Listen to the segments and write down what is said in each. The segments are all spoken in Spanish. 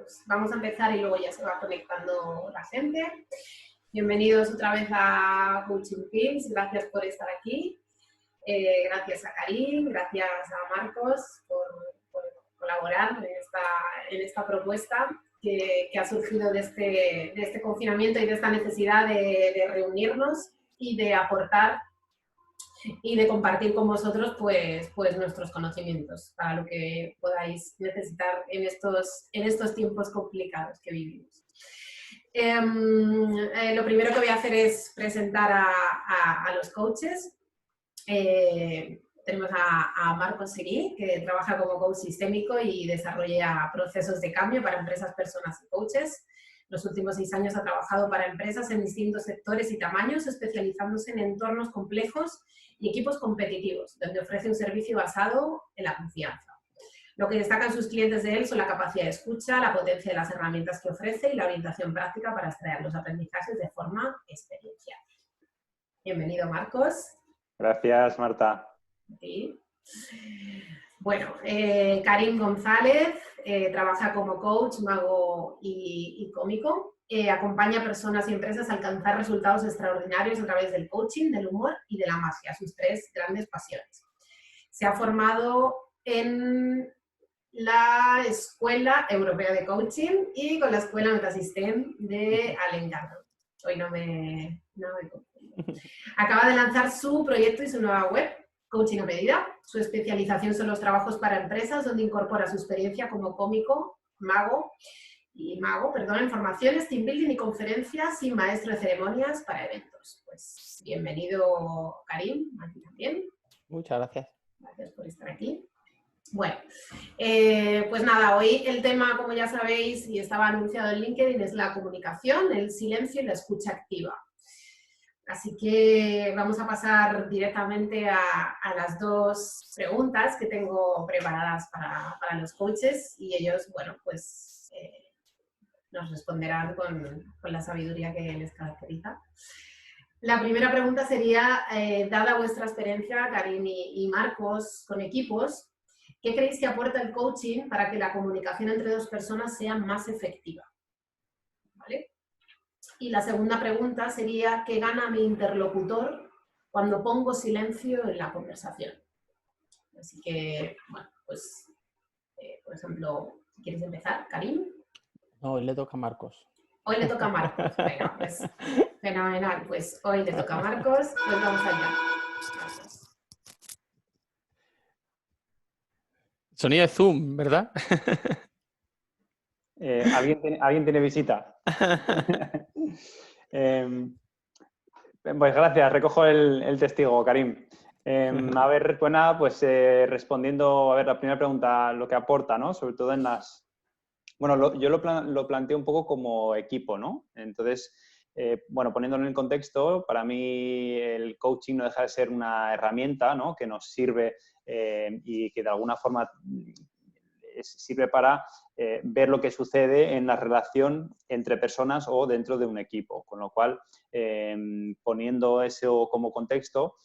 pues vamos a empezar y luego ya se va conectando la gente. Bienvenidos otra vez a Coaching Teams, gracias por estar aquí. Gracias a Karim, gracias a Marcos por colaborar en esta propuesta que ha surgido de este confinamiento y de esta necesidad de reunirnos y de aportar y de compartir con vosotros pues nuestros conocimientos para lo que podáis necesitar en estos tiempos complicados que vivimos. Lo primero que voy a hacer es presentar a los coaches. Tenemos a Marcos Seguí, que trabaja como coach sistémico y desarrolla procesos de cambio para empresas, personas y coaches. Los últimos 6 años ha trabajado para empresas en distintos sectores y tamaños, especializándose en entornos complejos y equipos competitivos, donde ofrece un servicio basado en la confianza. Lo que destacan sus clientes de él son la capacidad de escucha, la potencia de las herramientas que ofrece y la orientación práctica para extraer los aprendizajes de forma experiencial. Bienvenido, Marcos. Gracias, Marta. Sí. Bueno, Karim González trabaja como coach, mago y cómico. Acompaña a personas y empresas a alcanzar resultados extraordinarios a través del coaching, del humor y de la magia, sus 3 grandes pasiones. Se ha formado en la Escuela Europea de Coaching y con la Escuela Metasystem de Alain Gardon. Hoy no me confundo. Acaba de lanzar su proyecto y su nueva web, Coaching a Medida. Su especialización son los trabajos para empresas, donde incorpora su experiencia como cómico, mago, en formaciones, team building y conferencias y maestro de ceremonias para eventos. Pues bienvenido, Karim, aquí también. Muchas gracias. Gracias por estar aquí. Bueno, pues nada, hoy el tema, como ya sabéis, y estaba anunciado en LinkedIn, es la comunicación, el silencio y la escucha activa. Así que vamos a pasar directamente a las 2 preguntas que tengo preparadas para los coaches y ellos, bueno, pues nos responderán con la sabiduría que les caracteriza. La primera pregunta sería, dada vuestra experiencia, Karim y Marcos, con equipos, ¿qué creéis que aporta el coaching para que la comunicación entre 2 personas sea más efectiva? ¿Vale? Y la segunda pregunta sería, ¿qué gana mi interlocutor cuando pongo silencio en la conversación? Así que, bueno, pues, por ejemplo, ¿quieres empezar, Karim? No, hoy le toca a Marcos. Hoy le toca a Marcos. Venga, pues, fenomenal. Pues hoy le toca a Marcos, pues vamos allá. Gracias. Sonido de Zoom, ¿verdad? ¿Alguien tiene visita? Pues gracias, recojo el testigo, Karim. A ver, pues nada, pues respondiendo, a ver, la primera pregunta, lo que aporta, ¿no? Sobre todo en las... Bueno, yo lo planteo un poco como equipo, ¿no? Entonces, bueno, poniéndolo en el contexto, para mí el coaching no deja de ser una herramienta, ¿no? Que nos sirve y que de alguna forma sirve para ver lo que sucede en la relación entre personas o dentro de un equipo. Con lo cual, poniendo eso como contexto,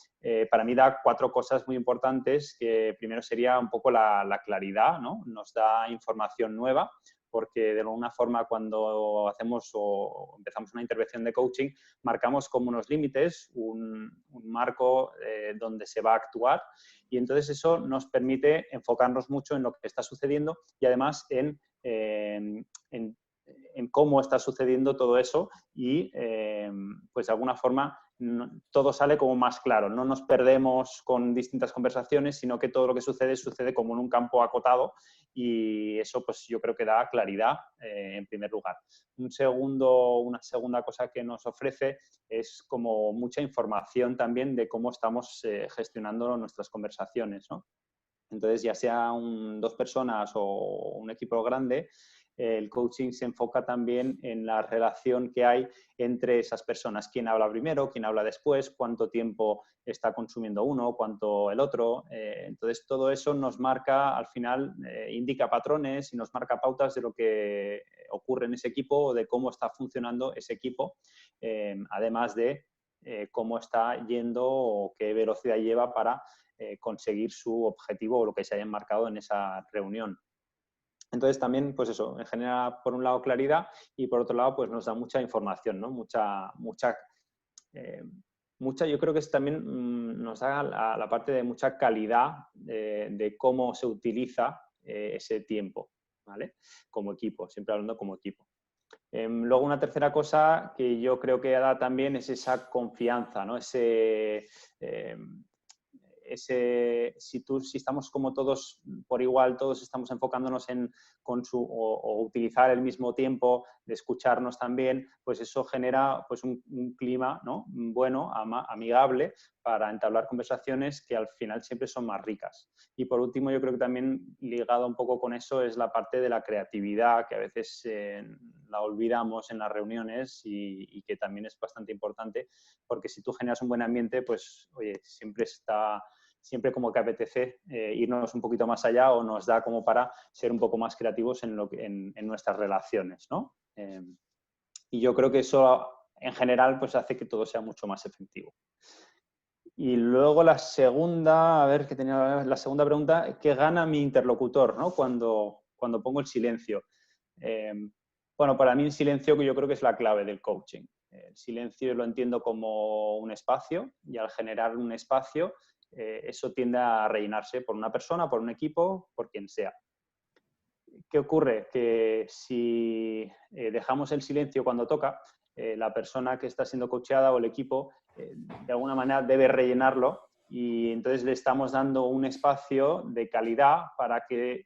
para mí da 4 cosas muy importantes, que primero sería un poco la claridad, ¿no? Nos da información nueva, porque de alguna forma cuando hacemos o empezamos una intervención de coaching, marcamos como unos límites, un marco donde se va a actuar, y entonces eso nos permite enfocarnos mucho en lo que está sucediendo y además en cómo está sucediendo todo eso y pues de alguna forma todo sale como más claro. No nos perdemos con distintas conversaciones, sino que todo lo que sucede como en un campo acotado, y eso pues yo creo que da claridad en primer lugar. Una segunda cosa que nos ofrece es como mucha información también de cómo estamos gestionando nuestras conversaciones, ¿no? Entonces, ya sea 2 personas o un equipo grande, el coaching se enfoca también en la relación que hay entre esas personas. ¿Quién habla primero? ¿Quién habla después? ¿Cuánto tiempo está consumiendo uno? ¿Cuánto el otro? Entonces, todo eso nos marca, al final, indica patrones y nos marca pautas de lo que ocurre en ese equipo o de cómo está funcionando ese equipo, además de cómo está yendo o qué velocidad lleva para conseguir su objetivo o lo que se haya marcado en esa reunión. Entonces también, pues eso, genera por un lado claridad y por otro lado, pues nos da mucha información, ¿no? Yo creo que también nos da la parte de mucha calidad de cómo se utiliza ese tiempo, ¿vale? Como equipo, siempre hablando como equipo. Luego una tercera cosa que yo creo que da también es esa confianza, ¿no? Si estamos como todos por igual, todos estamos enfocándonos en o utilizar el mismo tiempo, de escucharnos también, pues eso genera pues un clima, ¿no? Bueno, amigable, para entablar conversaciones que al final siempre son más ricas. Y por último, yo creo que también ligado un poco con eso es la parte de la creatividad, que a veces la olvidamos en las reuniones y que también es bastante importante, porque si tú generas un buen ambiente, pues oye, siempre como que apetece irnos un poquito más allá o nos da como para ser un poco más creativos en nuestras relaciones, ¿no? Y yo creo que eso en general pues hace que todo sea mucho más efectivo. Y luego la segunda pregunta, ¿qué gana mi interlocutor, ¿no? cuando pongo el silencio? Bueno, para mí el silencio yo creo que es la clave del coaching. El silencio lo entiendo como un espacio y al generar un espacio eso tiende a rellenarse por una persona, por un equipo, por quien sea. ¿Qué ocurre? Que si dejamos el silencio cuando toca, la persona que está siendo coacheada o el equipo de alguna manera debe rellenarlo y entonces le estamos dando un espacio de calidad para que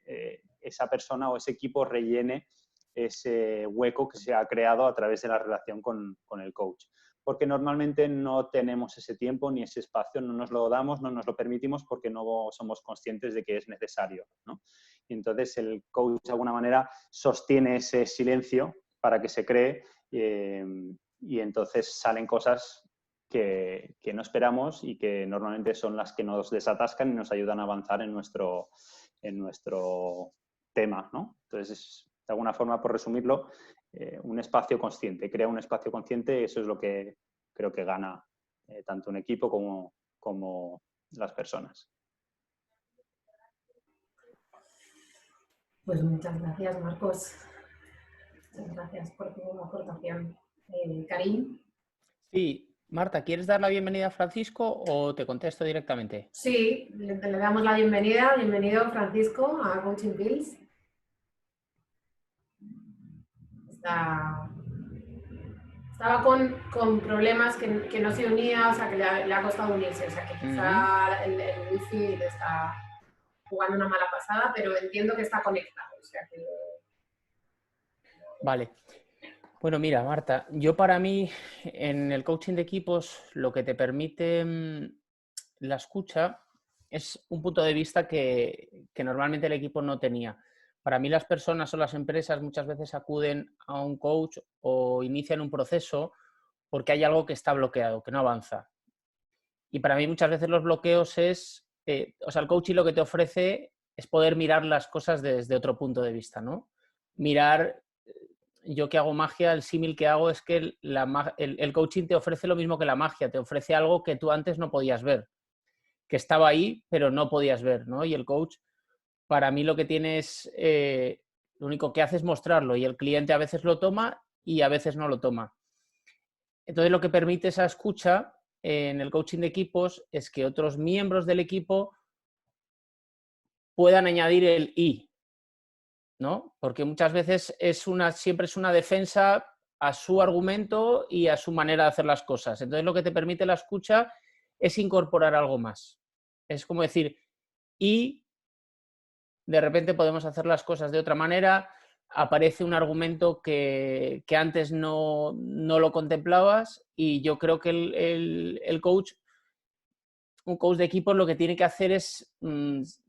esa persona o ese equipo rellene ese hueco que se ha creado a través de la relación con el coach. Porque normalmente no tenemos ese tiempo ni ese espacio, no nos lo damos, no nos lo permitimos porque no somos conscientes de que es necesario, ¿no? Y entonces el coach de alguna manera sostiene ese silencio para que se cree y entonces salen cosas que no esperamos y que normalmente son las que nos desatascan y nos ayudan a avanzar en nuestro tema, ¿no? Entonces, de alguna forma, por resumirlo, un espacio consciente, crea un espacio consciente, eso es lo que creo que gana tanto un equipo como las personas. Pues muchas gracias, Marcos. Muchas gracias por tu aportación. Karim. Sí, Marta, ¿quieres dar la bienvenida a Francisco o te contesto directamente? Sí, le damos la bienvenida. Bienvenido, Francisco, a Coaching Pills. Estaba con problemas que no se unía, o sea, que le ha costado unirse. O sea, que quizá el wifi le está jugando una mala pasada, pero entiendo que está conectado. O sea, que... Vale. Bueno, mira, Marta, yo para mí en el coaching de equipos lo que te permite la escucha es un punto de vista que normalmente el equipo no tenía. Para mí las personas o las empresas muchas veces acuden a un coach o inician un proceso porque hay algo que está bloqueado, que no avanza. Y para mí muchas veces los bloqueos el coaching lo que te ofrece es poder mirar las cosas desde otro punto de vista, ¿no? Mirar, yo que hago magia, el símil que hago es que el coaching te ofrece lo mismo que la magia, te ofrece algo que tú antes no podías ver, que estaba ahí, pero no podías ver, ¿no? Y el coach, para mí lo que tiene es, lo único que hace es mostrarlo y el cliente a veces lo toma y a veces no lo toma. Entonces lo que permite esa escucha en el coaching de equipos es que otros miembros del equipo puedan añadir el y, ¿no? Porque muchas veces siempre es una defensa a su argumento y a su manera de hacer las cosas. Entonces lo que te permite la escucha es incorporar algo más. Es como decir, y de repente podemos hacer las cosas de otra manera, aparece un argumento que antes no lo contemplabas y yo creo que un coach de equipos lo que tiene que hacer es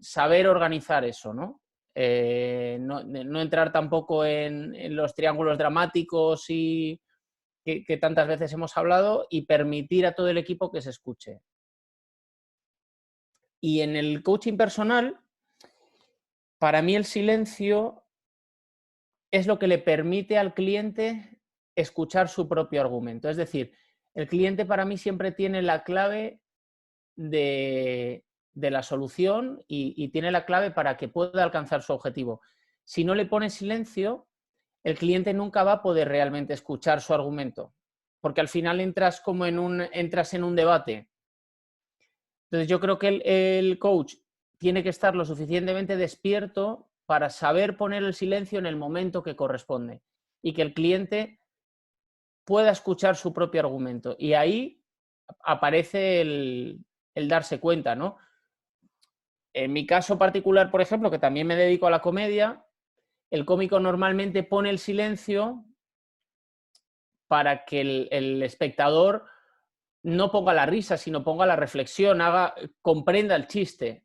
saber organizar eso, ¿no? No entrar tampoco en los triángulos dramáticos y que tantas veces hemos hablado y permitir a todo el equipo que se escuche. Y en el coaching personal, para mí el silencio es lo que le permite al cliente escuchar su propio argumento. Es decir, el cliente para mí siempre tiene la clave de la solución y tiene la clave para que pueda alcanzar su objetivo. si no le pones silencio, el cliente nunca va a poder realmente escuchar su argumento, porque al final entras en un debate. Entonces yo creo que el coach tiene que estar lo suficientemente despierto para saber poner el silencio en el momento que corresponde y que el cliente pueda escuchar su propio argumento. Y ahí aparece el darse cuenta, ¿no? En mi caso particular, por ejemplo, que también me dedico a la comedia, el cómico normalmente pone el silencio para que el espectador no ponga la risa, sino ponga la reflexión, comprenda el chiste,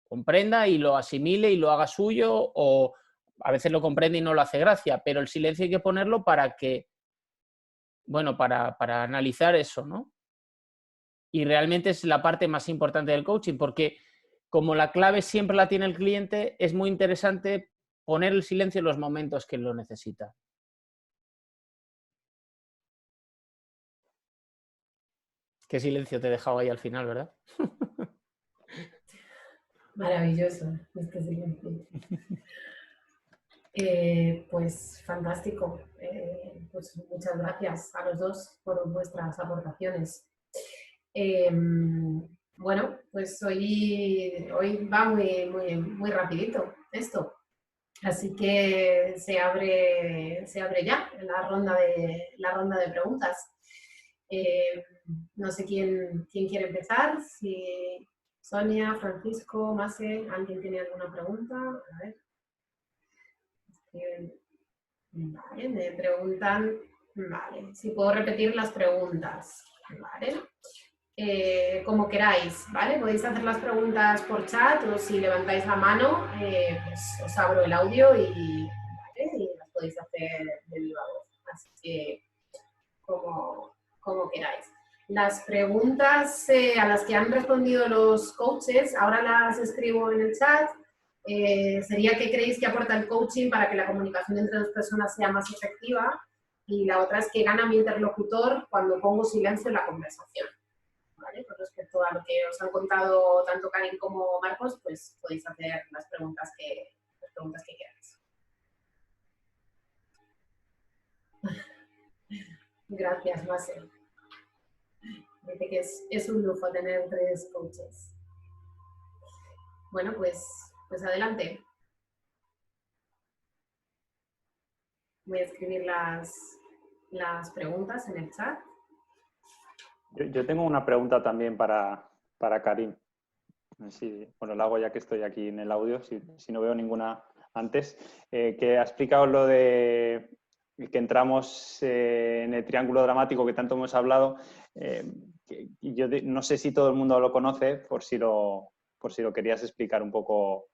comprenda y lo asimile y lo haga suyo, o a veces lo comprende y no lo hace gracia, pero el silencio hay que ponerlo para que, bueno, para analizar eso, ¿no? Y realmente es la parte más importante del coaching, porque como la clave siempre la tiene el cliente, es muy interesante poner el silencio en los momentos que lo necesita. Qué silencio te he dejado ahí al final, ¿verdad? Maravilloso este silencio. Pues fantástico. Pues muchas gracias a los dos por vuestras aportaciones. Bueno, pues hoy va muy rapidito esto. Así que se abre ya la ronda de preguntas. No sé quién quiere empezar. Si Sonia, Francisco, Mase, ¿alguien tiene alguna pregunta? A ver. Vale, me preguntan, vale, si puedo repetir las preguntas, ¿vale? Como queráis, ¿vale? Podéis hacer las preguntas por chat o si levantáis la mano, pues os abro el audio ¿vale? Y las podéis hacer de viva voz. Así que como queráis. Las preguntas a las que han respondido los coaches, ahora las escribo en el chat. Sería qué creéis que aporta el coaching para que la comunicación entre dos personas sea más efectiva, y la otra es qué gana mi interlocutor cuando pongo silencio en la conversación. ¿Vale? Con respecto a lo que os han contado tanto Karin como Marcos, pues podéis hacer las preguntas que queráis. Gracias, Mase. Dice que es un lujo tener 3 coaches. Bueno, pues adelante. Voy a escribir las preguntas en el chat. Yo tengo una pregunta también para Karim. Bueno, la hago ya que estoy aquí en el audio, si no veo ninguna antes. Que ha explicado lo de que entramos en el triángulo dramático que tanto hemos hablado. Yo no sé si todo el mundo lo conoce, por si lo querías explicar un poco,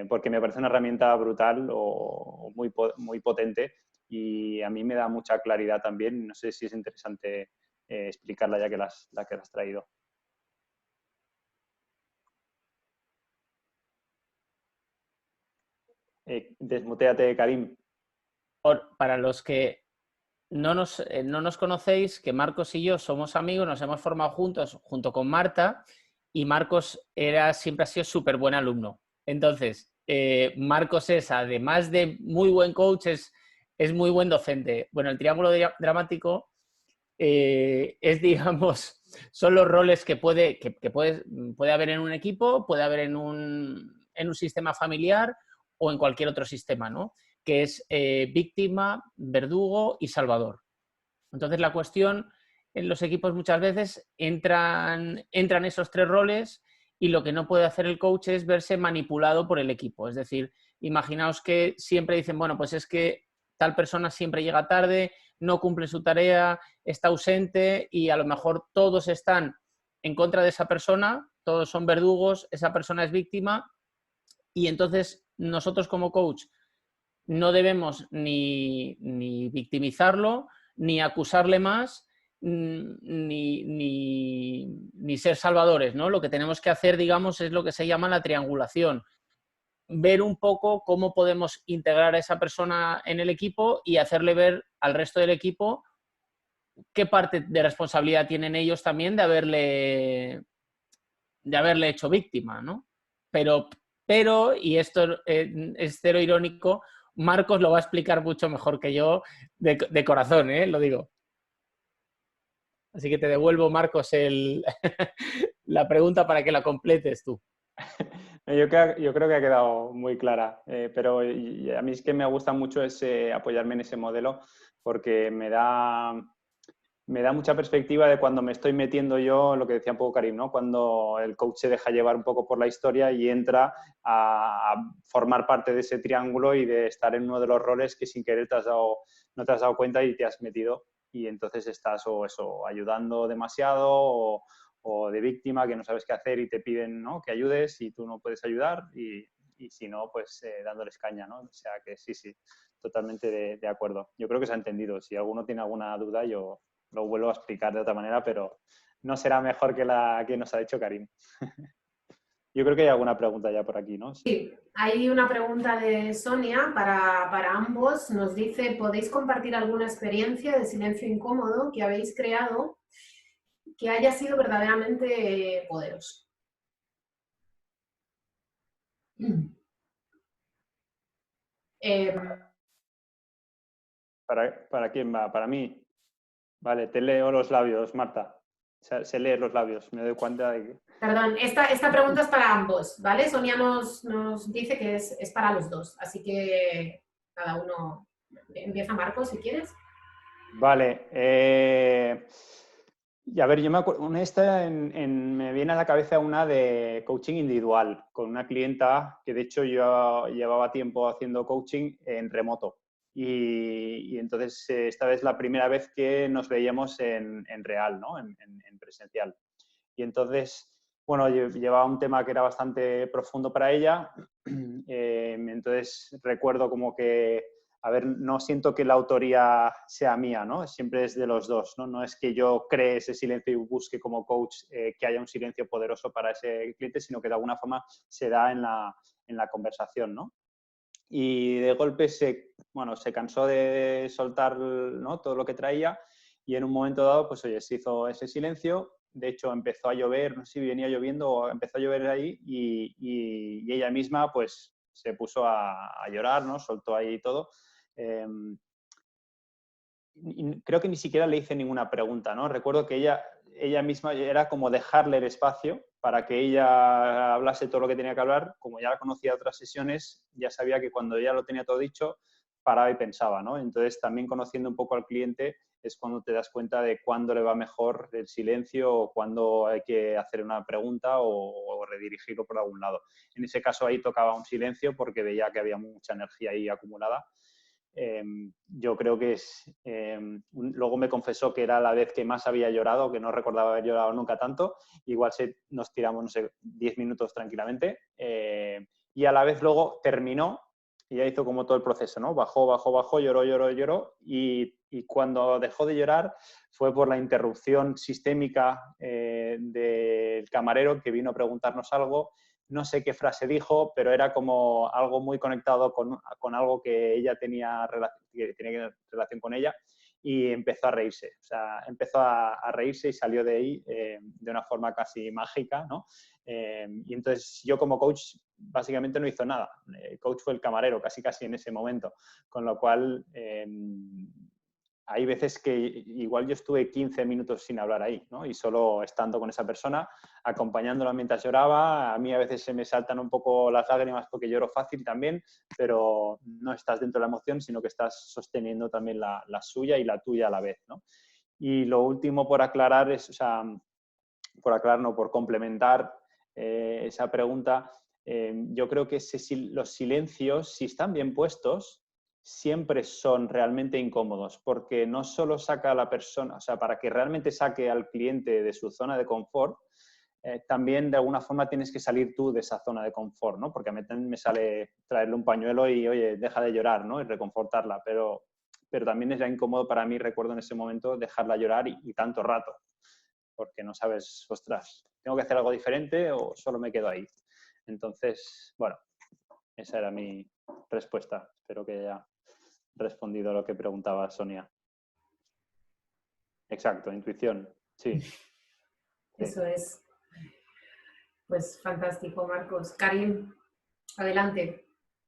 porque me parece una herramienta brutal o muy potente, y a mí me da mucha claridad también. No sé si es interesante explicarla ya que la que has traído. Desmuteate, Karim. Para los que no nos conocéis, que Marcos y yo somos amigos, nos hemos formado juntos, junto con Marta, y Marcos siempre ha sido súper buen alumno. Entonces, Marcos además de muy buen coach, es muy buen docente. Bueno, el triángulo dramático digamos, son los roles que puede haber en un equipo, puede haber en un sistema familiar o en cualquier otro sistema, ¿no? Que es víctima, verdugo y salvador. Entonces, la cuestión en los equipos muchas veces entran esos 3 roles, y lo que no puede hacer el coach es verse manipulado por el equipo. Es decir, imaginaos que siempre dicen, bueno, pues es que tal persona siempre llega tarde, no cumple su tarea, está ausente, y a lo mejor todos están en contra de esa persona, todos son verdugos, esa persona es víctima, y entonces nosotros como coach no debemos ni victimizarlo, ni acusarle más, ni ser salvadores, ¿no? Lo que tenemos que hacer, digamos, es lo que se llama la triangulación. Ver un poco cómo podemos integrar a esa persona en el equipo y hacerle ver al resto del equipo qué parte de responsabilidad tienen ellos también de haberle hecho víctima, ¿no? Pero pero, y esto es cero irónico, Marcos lo va a explicar mucho mejor que yo de corazón, lo digo. Así que te devuelvo, Marcos, la pregunta para que la completes tú. Yo creo que ha quedado muy clara, pero a mí es que me gusta mucho apoyarme en ese modelo porque me da mucha perspectiva de cuando me estoy metiendo yo, lo que decía un poco Karim, ¿no? Cuando el coach se deja llevar un poco por la historia y entra a formar parte de ese triángulo y de estar en uno de los roles que sin querer no te has dado cuenta y te has metido, y entonces estás o ayudando demasiado o de víctima que no sabes qué hacer y te piden, ¿no?, que ayudes y tú no puedes ayudar y si no, pues dándoles caña, ¿no? O sea que sí, totalmente de acuerdo. Yo creo que se ha entendido. Si alguno tiene alguna duda, yo lo vuelvo a explicar de otra manera, pero no será mejor que la que nos ha hecho Karim. Yo creo que hay alguna pregunta ya por aquí, ¿no? Sí, hay una pregunta de Sonia para ambos. Nos dice, ¿podéis compartir alguna experiencia de silencio incómodo que habéis creado que haya sido verdaderamente poderoso? ¿Para quién va? ¿Para mí? Vale, te leo los labios, Marta. Se lee los labios, me doy cuenta de que... Perdón, esta pregunta es para ambos, ¿vale? Sonia nos dice que es para los dos, así que cada uno... Empieza Marcos, si quieres. Vale. Y a ver, yo me acuerdo, me viene a la cabeza una de coaching individual, con una clienta que de hecho yo llevaba tiempo haciendo coaching en remoto. Y entonces esta vez la primera vez que nos veíamos en real, ¿no? En presencial. Y entonces, bueno, llevaba un tema que era bastante profundo para ella. Entonces recuerdo como que, a ver, no siento que la autoría sea mía, ¿no? Siempre es de los dos, ¿no? No es que yo cree ese silencio y busque como coach que haya un silencio poderoso para ese cliente, sino que de alguna forma se da en la conversación, ¿no? Y de golpe se cansó de soltar, ¿no?, todo lo que traía y en un momento dado, pues oye, se hizo ese silencio. De hecho, empezó a llover, no sé si venía lloviendo o empezó a llover ahí y ella misma pues se puso a llorar, ¿no? Soltó ahí todo. Creo que ni siquiera le hice ninguna pregunta, ¿no? Recuerdo que ella misma era como dejarle el espacio para que ella hablase todo lo que tenía que hablar. Como ya la conocía de otras sesiones, ya sabía que cuando ella lo tenía todo dicho, paraba y pensaba, ¿no? Entonces, también conociendo un poco al cliente es cuando te das cuenta de cuándo le va mejor el silencio o cuándo hay que hacer una pregunta o redirigirlo por algún lado. En ese caso ahí tocaba un silencio porque veía que había mucha energía ahí acumulada. Yo creo que luego me confesó que era la vez que más había llorado, que no recordaba haber llorado nunca tanto. Igual nos tiramos, no sé, 10 minutos tranquilamente. Y a la vez luego terminó y ya hizo como todo el proceso, ¿no? Bajó, lloró. Y cuando dejó de llorar fue por la interrupción sistémica del camarero que vino a preguntarnos algo. No sé qué frase dijo, pero era como algo muy conectado con algo que ella tenía relación con ella y empezó a reírse. O sea, empezó a reírse y salió de ahí de una forma casi mágica, ¿no? Y entonces yo como coach básicamente no hizo nada. El coach fue el camarero casi en ese momento. Con lo cual hay veces que igual yo estuve 15 minutos sin hablar ahí, ¿no? Y solo estando con esa persona, acompañándola mientras lloraba. A mí a veces se me saltan un poco las lágrimas porque lloro fácil también, pero no estás dentro de la emoción, sino que estás sosteniendo también la suya y la tuya a la vez, ¿no? Y lo último por aclarar es, o sea, por complementar esa pregunta, yo creo que los silencios, si están bien puestos, siempre son realmente incómodos, porque no solo saca a la persona, o sea, para que realmente saque al cliente de su zona de confort, también de alguna forma tienes que salir tú de esa zona de confort, ¿no? Porque a mí me sale traerle un pañuelo y, oye, deja de llorar, ¿no? Y reconfortarla, pero también es ya incómodo para mí, recuerdo en ese momento, dejarla llorar y tanto rato, porque no sabes, ostras, ¿tengo que hacer algo diferente o solo me quedo ahí? Entonces, bueno, esa era mi respuesta. Espero que haya respondido a lo que preguntaba Sonia. Exacto, intuición, sí. Eso es. Pues fantástico, Marcos. Karim. Adelante,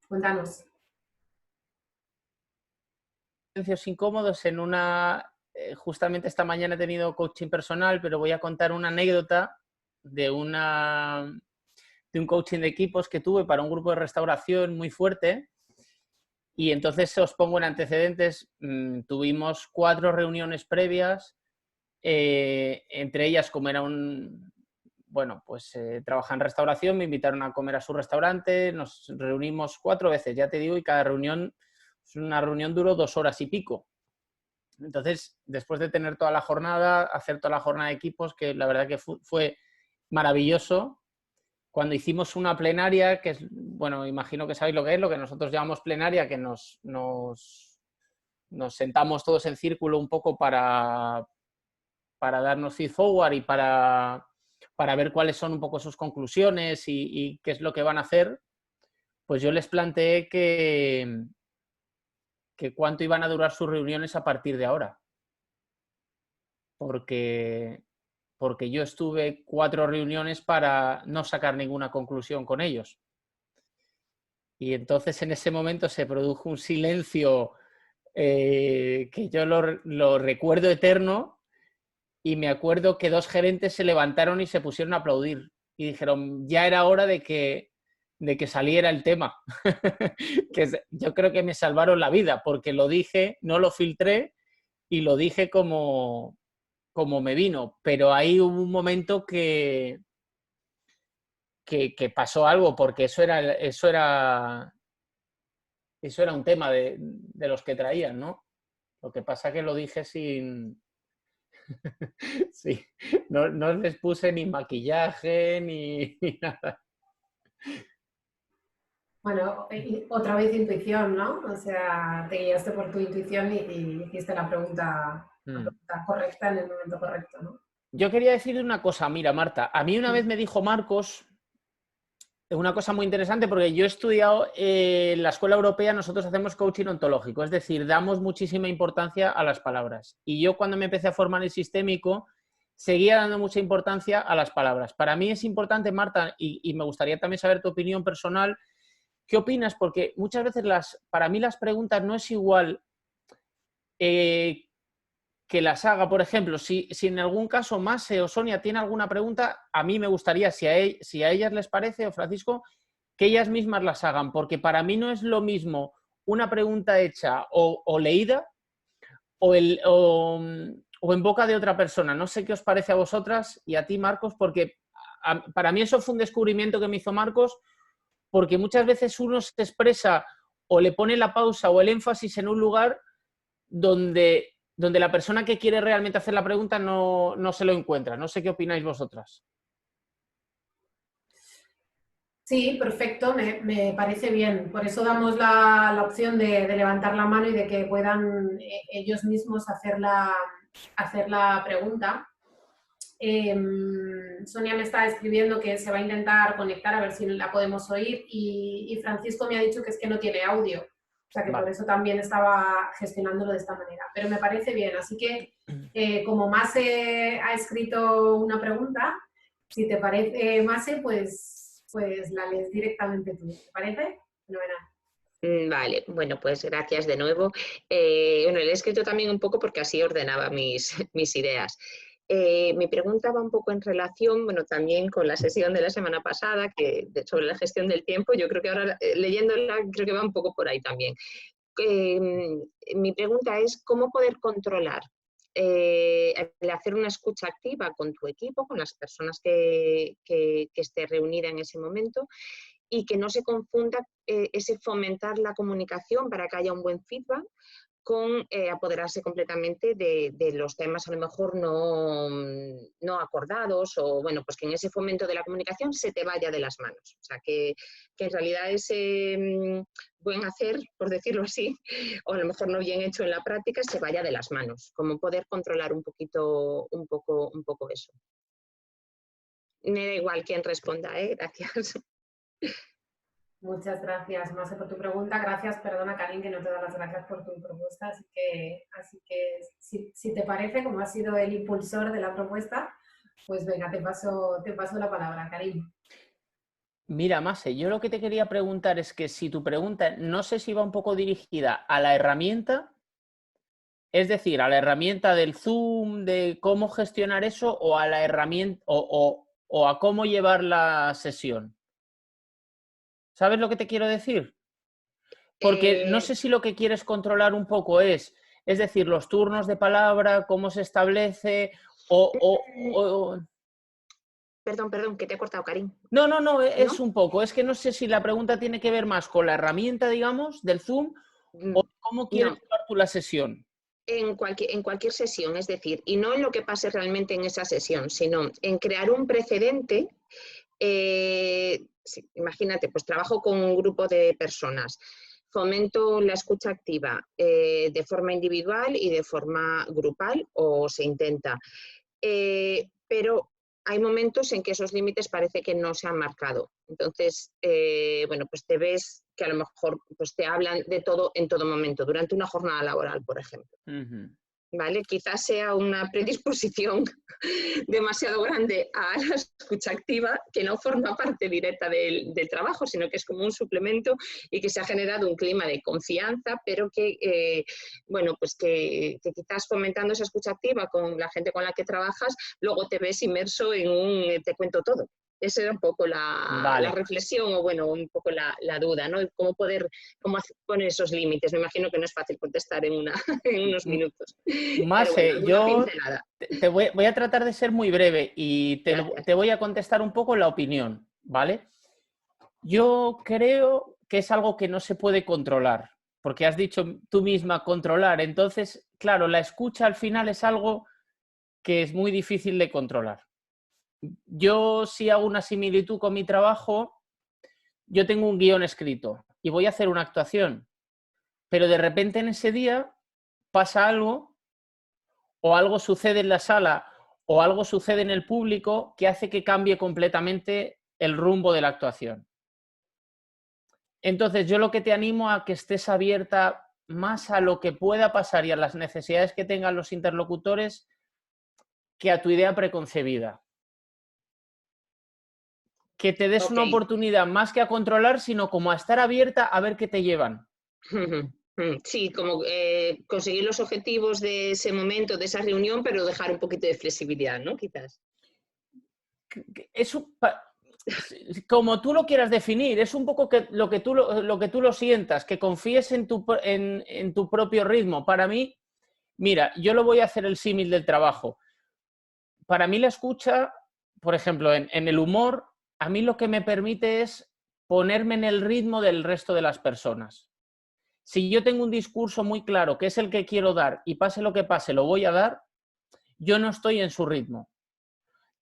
cuéntanos. Silencios incómodos en una... justamente esta mañana he tenido coaching personal, pero voy a contar una anécdota de un coaching de equipos que tuve para un grupo de restauración muy fuerte. Y entonces os pongo en antecedentes. Tuvimos 4 reuniones previas, entre ellas, como era bueno, pues trabajaba en restauración, me invitaron a comer a su restaurante, nos reunimos 4 veces, ya te digo, y cada reunión, una reunión duró 2 horas y pico. Entonces, después de tener toda la jornada, hacer toda la jornada de equipos, que la verdad que fue maravilloso, cuando hicimos una plenaria, que es, bueno, imagino que sabéis lo que es, lo que nosotros llamamos plenaria, que nos sentamos todos en círculo un poco para darnos feed forward y para ver cuáles son un poco sus conclusiones y qué es lo que van a hacer, pues yo les planteé que cuánto iban a durar sus reuniones a partir de ahora. Porque yo estuve 4 reuniones para no sacar ninguna conclusión con ellos. Y entonces en ese momento se produjo un silencio que yo lo recuerdo eterno, y me acuerdo que 2 gerentes se levantaron y se pusieron a aplaudir y dijeron, ya era hora de que saliera el tema. Yo creo que me salvaron la vida, porque lo dije, no lo filtré y lo dije como me vino, pero ahí hubo un momento que pasó algo, porque eso era un tema de los que traían, ¿no? Lo que pasa que lo dije sin... sí, no les puse ni maquillaje ni nada. Bueno, otra vez intuición, ¿no? O sea, te guiaste por tu intuición y hiciste la pregunta correcta en el momento correcto, ¿no? Yo quería decir una cosa, mira, Marta, a mí una vez me dijo Marcos una cosa muy interesante, porque yo he estudiado en la Escuela Europea, nosotros hacemos coaching ontológico, es decir, damos muchísima importancia a las palabras. Y yo, cuando me empecé a formar en sistémico, seguía dando mucha importancia a las palabras. Para mí es importante, Marta, y me gustaría también saber tu opinión personal, ¿qué opinas? Porque muchas veces para mí las preguntas no es igual que las haga. Por ejemplo, si en algún caso Mase o Sonia tiene alguna pregunta, a mí me gustaría, si a ellas les parece, o Francisco, que ellas mismas las hagan, porque para mí no es lo mismo una pregunta hecha o leída o en boca de otra persona. No sé qué os parece a vosotras y a ti, Marcos, porque para mí eso fue un descubrimiento que me hizo Marcos, porque muchas veces uno se expresa o le pone la pausa o el énfasis en un lugar donde la persona que quiere realmente hacer la pregunta no se lo encuentra. No sé qué opináis vosotras. Sí, perfecto, me parece bien. Por eso damos la opción de levantar la mano y de que puedan ellos mismos hacer la pregunta. Sonia me está escribiendo que se va a intentar conectar a ver si la podemos oír, y Francisco me ha dicho que es que no tiene audio. O sea que Vale. por eso también estaba gestionándolo de esta manera. Pero me parece bien. Así que como Mase ha escrito una pregunta, si te parece, Mase, pues la lees directamente tú. ¿Te parece? Fenomenal. Vale, bueno, pues gracias de nuevo. Bueno, le he escrito también un poco porque así ordenaba mis ideas. Mi pregunta va un poco en relación, bueno, también con la sesión de la semana pasada, sobre la gestión del tiempo. Yo creo que ahora, leyéndola, creo que va un poco por ahí también. Mi pregunta es, ¿cómo poder controlar el hacer una escucha activa con tu equipo, con las personas que esté reunida en ese momento, y que no se confunda ese fomentar la comunicación para que haya un buen feedback con apoderarse completamente de los temas a lo mejor no acordados, o bueno, pues que en ese fomento de la comunicación se te vaya de las manos? O sea, que en realidad ese buen hacer, por decirlo así, o a lo mejor no bien hecho en la práctica, se vaya de las manos. Como poder controlar un poco eso. Me da igual quién responda, gracias. Muchas gracias, Mase, por tu pregunta. Gracias, perdona, Karin, que no te da las gracias por tu propuesta. Así que si te parece, como has sido el impulsor de la propuesta, pues venga, te paso la palabra, Karin. Mira, Mase, yo lo que te quería preguntar es que si tu pregunta, no sé si va un poco dirigida a la herramienta, es decir, a la herramienta del Zoom, de cómo gestionar eso, o a la herramienta, o a cómo llevar la sesión. ¿Sabes lo que te quiero decir? Porque no sé si lo que quieres controlar un poco es decir, los turnos de palabra, cómo se establece, Perdón, que te he cortado, Karim. No, es ¿No? un poco. Es que no sé si la pregunta tiene que ver más con la herramienta, digamos, del Zoom, o cómo quieres No, llevar tú la sesión. en cualquier sesión, es decir, y no en lo que pase realmente en esa sesión, sino en crear un precedente. Sí, imagínate, pues trabajo con un grupo de personas, fomento la escucha activa de forma individual y de forma grupal, o se intenta. Pero hay momentos en que esos límites parece que no se han marcado. Entonces, bueno, pues te ves que a lo mejor pues te hablan de todo en todo momento, durante una jornada laboral, por ejemplo. ¿Vale? Quizás sea una predisposición demasiado grande a la escucha activa, que no forma parte directa del trabajo, sino que es como un suplemento y que se ha generado un clima de confianza, pero que, bueno, pues que quizás fomentando esa escucha activa con la gente con la que trabajas, luego te ves inmerso en un te cuento todo. Esa era un poco la reflexión, o bueno, un poco la duda, ¿no? Cómo poner esos límites. Me imagino que no es fácil contestar en unos minutos. Más, Pero bueno, yo pincelada. voy a tratar de ser muy breve y te voy a contestar un poco la opinión, ¿vale? Yo creo que es algo que no se puede controlar, porque has dicho tú misma controlar. Entonces, claro, la escucha al final es algo que es muy difícil de controlar. Yo, si hago una similitud con mi trabajo, yo tengo un guión escrito y voy a hacer una actuación, pero de repente en ese día pasa algo, o algo sucede en la sala, o algo sucede en el público que hace que cambie completamente el rumbo de la actuación. Entonces, yo lo que te animo a que estés abierta más a lo que pueda pasar y a las necesidades que tengan los interlocutores que a tu idea preconcebida. Que te des una oportunidad más que a controlar, sino como a estar abierta a ver qué te llevan. Sí, como conseguir los objetivos de ese momento, de esa reunión, pero dejar un poquito de flexibilidad, ¿no? Quizás. Eso, como tú lo quieras definir, es un poco lo que tú lo sientas, que confíes en tu propio ritmo. Para mí, mira, yo lo voy a hacer el símil del trabajo. Para mí la escucha, por ejemplo, en el humor, a mí lo que me permite es ponerme en el ritmo del resto de las personas. Si yo tengo un discurso muy claro, que es el que quiero dar, y pase lo que pase, lo voy a dar, yo no estoy en su ritmo.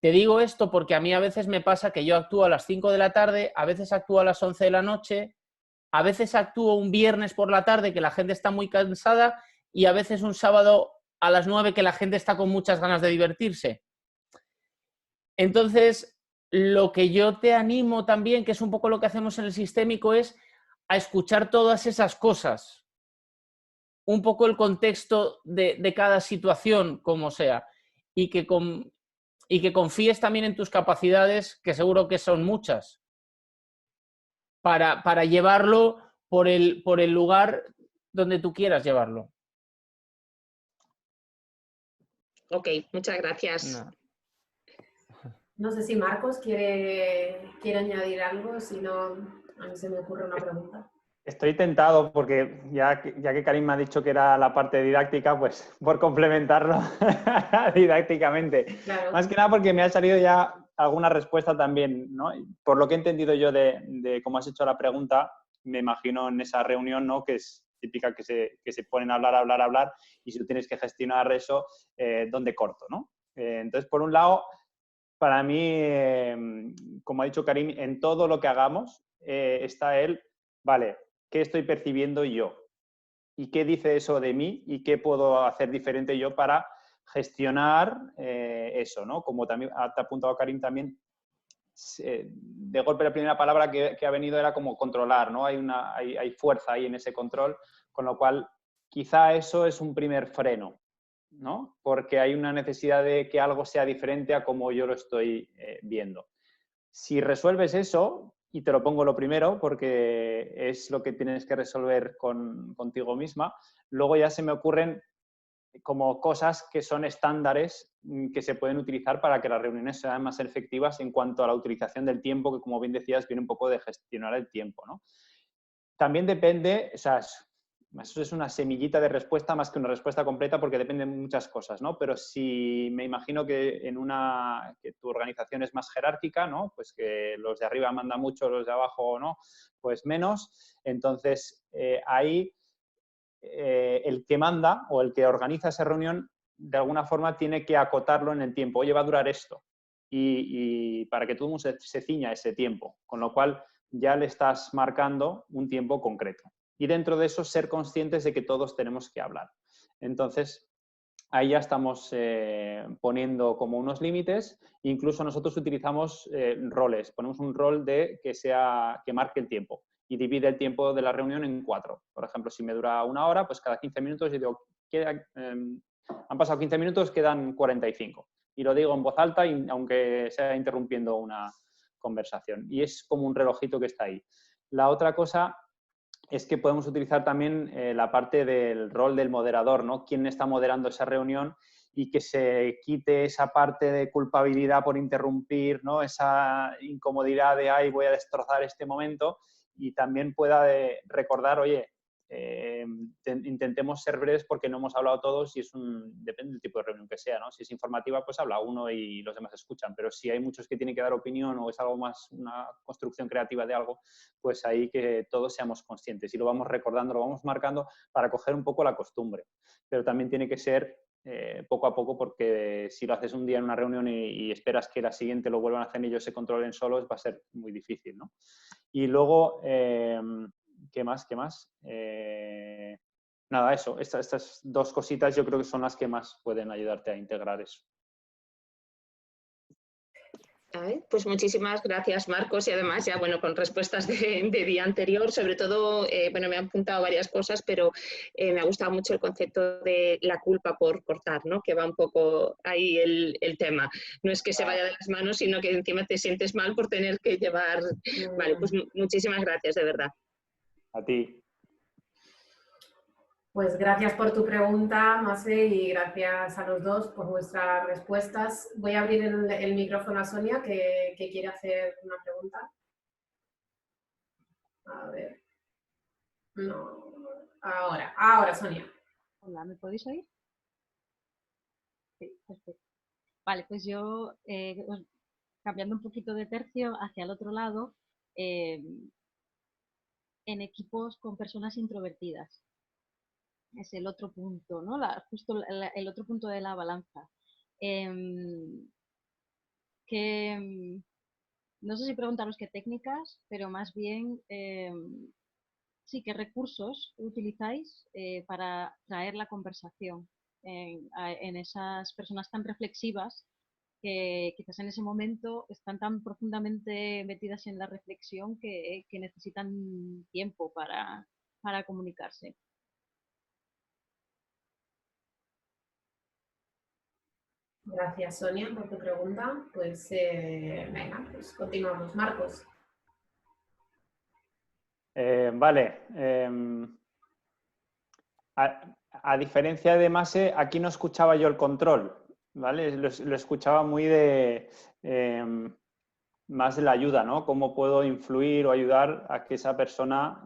Te digo esto porque a mí a veces me pasa que yo actúo a las 5 de la tarde, a veces actúo a las 11 de la noche, a veces actúo un viernes por la tarde que la gente está muy cansada y a veces un sábado a las 9 que la gente está con muchas ganas de divertirse. Entonces, lo que yo te animo también, que es un poco lo que hacemos en el sistémico, es a escuchar todas esas cosas. Un poco el contexto de cada situación, como sea. Y que confíes también en tus capacidades, que seguro que son muchas, para llevarlo por el lugar donde tú quieras llevarlo. Ok, muchas gracias. No sé si Marcos quiere añadir algo, si no, a mí se me ocurre una pregunta. Estoy tentado porque ya que Karim me ha dicho que era la parte didáctica, pues por complementarlo didácticamente. Claro. Más que nada porque me ha salido ya alguna respuesta también, ¿no? Por lo que he entendido yo de cómo has hecho la pregunta, me imagino en esa reunión, ¿no? Que es típica que se ponen a hablar y si tú tienes que gestionar eso, ¿dónde corto, ¿no? Entonces, por un lado, para mí, como ha dicho Karim, en todo lo que hagamos está él, vale, ¿qué estoy percibiendo yo? ¿Y qué dice eso de mí? ¿Y qué puedo hacer diferente yo para gestionar eso, ¿no? Como también te ha apuntado Karim también, de golpe la primera palabra que ha venido era como controlar, ¿no? Hay fuerza ahí en ese control, con lo cual quizá eso es un primer freno, ¿no? Porque hay una necesidad de que algo sea diferente a como yo lo estoy viendo. Si resuelves eso y te lo pongo lo primero porque es lo que tienes que resolver contigo misma. Luego ya se me ocurren como cosas que son estándares que se pueden utilizar para que las reuniones sean más efectivas en cuanto a la utilización del tiempo, que como bien decías, viene un poco de gestionar el tiempo, ¿no? También depende, o sea, eso es una semillita de respuesta más que una respuesta completa porque depende de muchas cosas, ¿no? Pero si me imagino que que tu organización es más jerárquica, ¿no? Pues que los de arriba mandan mucho, los de abajo no, pues menos. Entonces, ahí el que manda o el que organiza esa reunión de alguna forma tiene que acotarlo en el tiempo. Oye, va a durar esto. Y para que todo el mundo se ciña ese tiempo. Con lo cual ya le estás marcando un tiempo concreto. Y dentro de eso ser conscientes de que todos tenemos que hablar. Entonces, ahí ya estamos poniendo como unos límites. Incluso nosotros utilizamos roles. Ponemos un rol que marque el tiempo y divide el tiempo de la reunión en 4. Por ejemplo, si me dura 1 hora, pues cada 15 minutos yo digo, han pasado 15 minutos, quedan 45. Y lo digo en voz alta, aunque sea interrumpiendo una conversación. Y es como un relojito que está ahí. La otra cosa es que podemos utilizar también la parte del rol del moderador, ¿no? Quién está moderando esa reunión y que se quite esa parte de culpabilidad por interrumpir, ¿no? Esa incomodidad de, ay, voy a destrozar este momento, y también pueda recordar, oye, intentemos ser breves porque no hemos hablado todos y depende del tipo de reunión que sea, ¿no? Si es informativa, pues habla uno y los demás escuchan, pero si hay muchos que tienen que dar opinión o es algo más, una construcción creativa de algo, pues ahí que todos seamos conscientes y lo vamos recordando, lo vamos marcando para coger un poco la costumbre, pero también tiene que ser poco a poco, porque si lo haces un día en una reunión y esperas que la siguiente lo vuelvan a hacer y ellos se controlen solos, va a ser muy difícil, ¿no? Y luego, ¿qué más? Nada, eso. Estas 2 cositas yo creo que son las que más pueden ayudarte a integrar eso. Pues muchísimas gracias, Marcos, y además ya, bueno, con respuestas de día anterior, sobre todo, bueno, me han apuntado varias cosas, pero me ha gustado mucho el concepto de la culpa por cortar, ¿no? Que va un poco ahí el tema. No es que se vaya de las manos, sino que encima te sientes mal por tener que llevar... Vale, pues muchísimas gracias, de verdad. A ti. Pues gracias por tu pregunta, Mase, y gracias a los dos por vuestras respuestas. Voy a abrir el micrófono a Sonia, que quiere hacer una pregunta. A ver. No. Ahora, Sonia. Hola, ¿me podéis oír? Sí, perfecto. Vale, pues yo, cambiando un poquito de tercio hacia el otro lado, en equipos con personas introvertidas. Es el otro punto, ¿no? Justo el otro punto de la balanza. No sé si preguntaros qué técnicas, pero más bien sí, qué recursos utilizáis para traer la conversación en esas personas tan reflexivas que quizás en ese momento están tan profundamente metidas en la reflexión que necesitan tiempo para comunicarse. Gracias, Sonia, por tu pregunta. Pues venga, pues continuamos. Marcos. Vale. A diferencia de Mase, aquí no escuchaba yo el control, ¿vale? Lo escuchaba muy más de la ayuda, ¿no? Cómo puedo influir o ayudar a que esa persona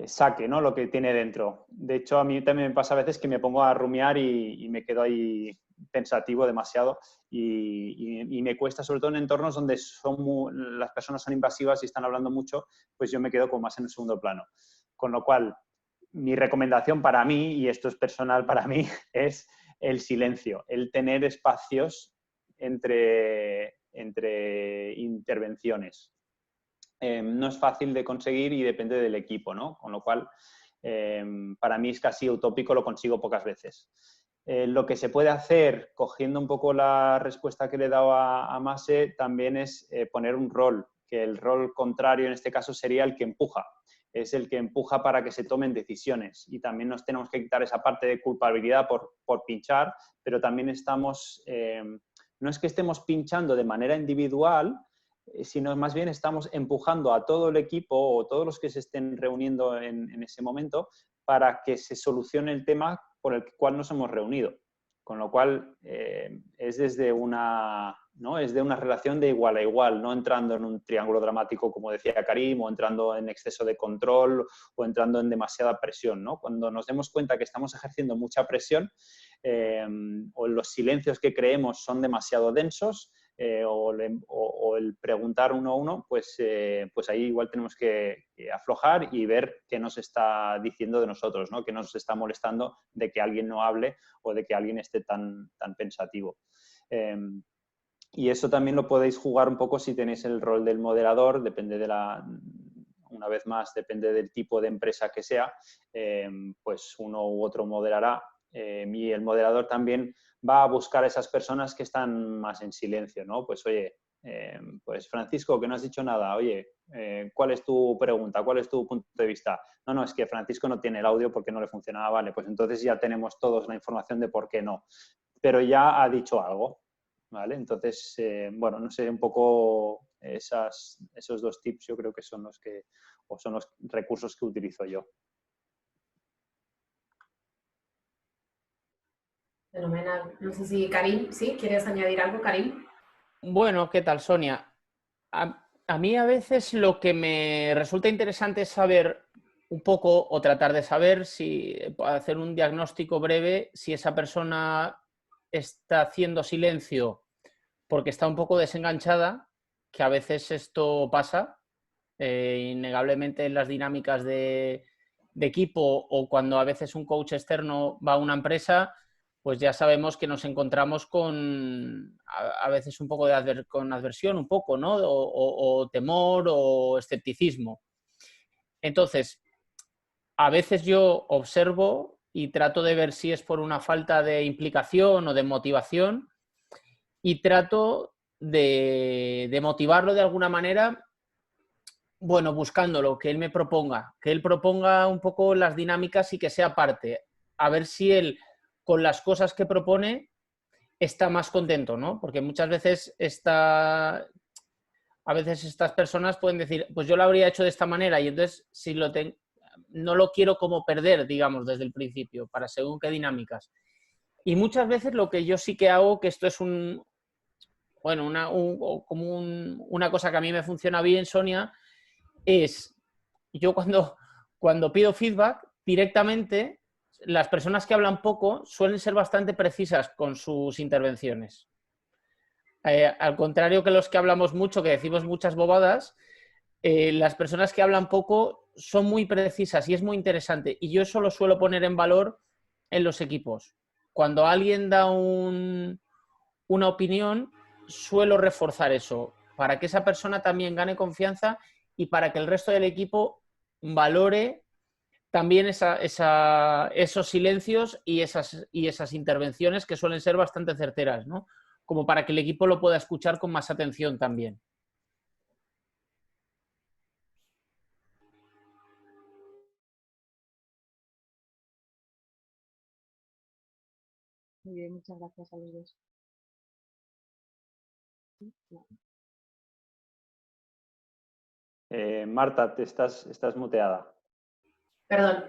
saque, ¿no? Lo que tiene dentro. De hecho, a mí también me pasa a veces que me pongo a rumiar y me quedo ahí pensativo demasiado y me cuesta, sobre todo en entornos donde las personas son invasivas y están hablando mucho, pues yo me quedo como más en el segundo plano. Con lo cual, mi recomendación para mí, y esto es personal para mí, es el silencio, el tener espacios entre intervenciones. No es fácil de conseguir y depende del equipo, ¿no? Con lo cual, para mí es casi utópico, lo consigo pocas veces. Lo que se puede hacer, cogiendo un poco la respuesta que le he dado a Mase, también es poner un rol, que el rol contrario en este caso sería el que empuja. Es el que empuja para que se tomen decisiones. Y también nos tenemos que quitar esa parte de culpabilidad por pinchar, pero también no es que estemos pinchando de manera individual, sino más bien estamos empujando a todo el equipo o todos los que se estén reuniendo en ese momento para que se solucione el tema por el cual nos hemos reunido. Con lo cual, es desde una, ¿no? Es de una relación de igual a igual, no entrando en un triángulo dramático, como decía Karim, o entrando en exceso de control o entrando en demasiada presión, ¿no? Cuando nos demos cuenta que estamos ejerciendo mucha presión o los silencios que creemos son demasiado densos, o el preguntar uno a uno, pues ahí igual tenemos que aflojar y ver qué nos está diciendo de nosotros, ¿no? Qué nos está molestando de que alguien no hable o de que alguien esté tan pensativo. Y eso también lo podéis jugar un poco si tenéis el rol del moderador, depende de una vez más, depende del tipo de empresa que sea, pues uno u otro moderará. Y el moderador también va a buscar a esas personas que están más en silencio, ¿no? Pues oye, pues Francisco, que no has dicho nada, oye, ¿cuál es tu pregunta? ¿Cuál es tu punto de vista? No, es que Francisco no tiene el audio porque no le funcionaba, vale, pues entonces ya tenemos todos la información de por qué no, pero ya ha dicho algo, ¿vale? Entonces, bueno, no sé, un poco esos dos tips yo creo que son los recursos que utilizo yo. Fenomenal. No sé si Karim, ¿sí? ¿Quieres añadir algo, Karim? Bueno, ¿qué tal, Sonia? A mí a veces lo que me resulta interesante es saber un poco o tratar de saber si hacer un diagnóstico breve si esa persona está haciendo silencio porque está un poco desenganchada, que a veces esto pasa, innegablemente en las dinámicas de equipo o cuando a veces un coach externo va a una empresa, pues ya sabemos que nos encontramos con a veces un poco con adversión, un poco, ¿no? O temor o escepticismo. Entonces, a veces yo observo y trato de ver si es por una falta de implicación o de motivación y trato de motivarlo de alguna manera, bueno, buscándolo, que él me proponga, que él proponga un poco las dinámicas y que sea parte, a ver si él con las cosas que propone está más contento, ¿no? Porque muchas veces estas personas pueden decir, pues yo lo habría hecho de esta manera y entonces si no lo quiero como perder, digamos, desde el principio, para según qué dinámicas. Y muchas veces lo que yo sí que hago, que esto es una cosa que a mí me funciona bien, Sonia, es yo cuando pido feedback directamente, las personas que hablan poco suelen ser bastante precisas con sus intervenciones. Al contrario que los que hablamos mucho, que decimos muchas bobadas, las personas que hablan poco son muy precisas y es muy interesante. Y yo eso lo suelo poner en valor en los equipos. Cuando alguien da una opinión, suelo reforzar eso para que esa persona también gane confianza y para que el resto del equipo valore también esos silencios y esas intervenciones que suelen ser bastante certeras, ¿no? Como para que el equipo lo pueda escuchar con más atención también. Muy bien, muchas gracias a los dos. Marta, estás muteada. Perdón.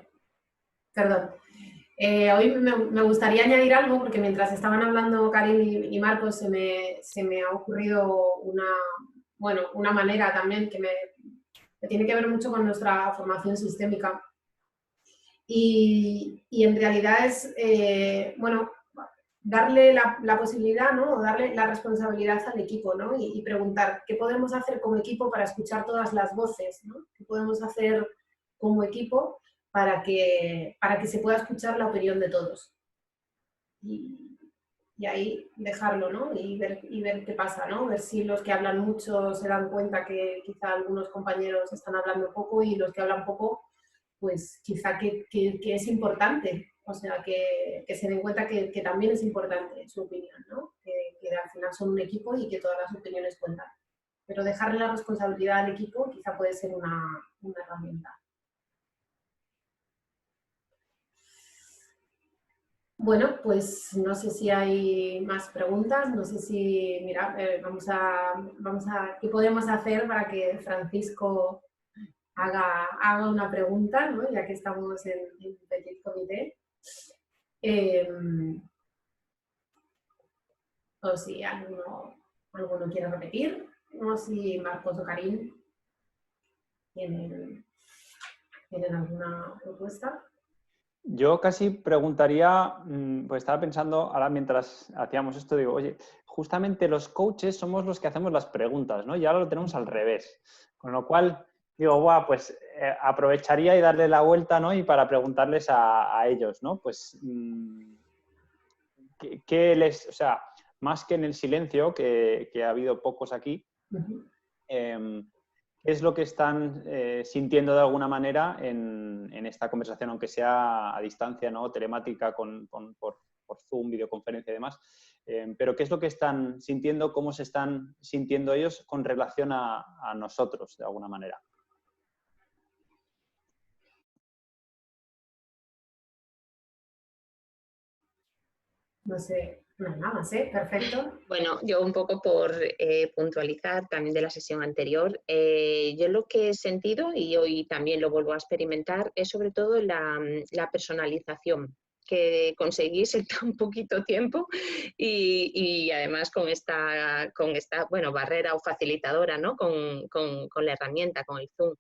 Hoy me gustaría añadir algo porque mientras estaban hablando Karim y Marcos se me ha ocurrido una manera también que tiene que ver mucho con nuestra formación sistémica. Y en realidad es, darle la posibilidad, ¿no? O darle la responsabilidad al equipo, ¿no? Y preguntar qué podemos hacer como equipo para escuchar todas las voces, ¿no? ¿Qué podemos hacer como equipo para que se pueda escuchar la opinión de todos? Y ahí dejarlo, ¿no? Y ver qué pasa, ¿no? Ver si los que hablan mucho se dan cuenta que quizá algunos compañeros están hablando poco y los que hablan poco, pues quizá que es importante. O sea, que se den cuenta que también es importante su opinión, ¿no? Que al final son un equipo y que todas las opiniones cuentan. Pero dejarle la responsabilidad al equipo quizá puede ser una herramienta. Bueno, pues no sé si hay más preguntas, no sé si, mira, ¿qué podemos hacer para que Francisco haga una pregunta, ¿no? Ya que estamos en Petit Comité? O si alguno quiere repetir, o si Marcos o Karim tienen alguna propuesta. Yo casi preguntaría, pues estaba pensando ahora mientras hacíamos esto, digo, oye, justamente los coaches somos los que hacemos las preguntas, ¿no? Y ahora lo tenemos al revés. Con lo cual, digo, guau, pues aprovecharía y darle la vuelta, ¿no? Y para preguntarles a ellos, ¿no? Pues, o sea, más que en el silencio, que ha habido pocos aquí, ¿qué es lo que están sintiendo de alguna manera en esta conversación, aunque sea a distancia, ¿no? Telemática por Zoom, videoconferencia y demás? Pero ¿qué es lo que están sintiendo? ¿Cómo se están sintiendo ellos con relación a nosotros, de alguna manera? No sé, nada más, perfecto. Bueno, yo un poco por puntualizar también de la sesión anterior, yo lo que he sentido y hoy también lo vuelvo a experimentar es sobre todo la personalización que conseguís en tan poquito tiempo y además con esta bueno, barrera o facilitadora, ¿no? con la herramienta, con el Zoom.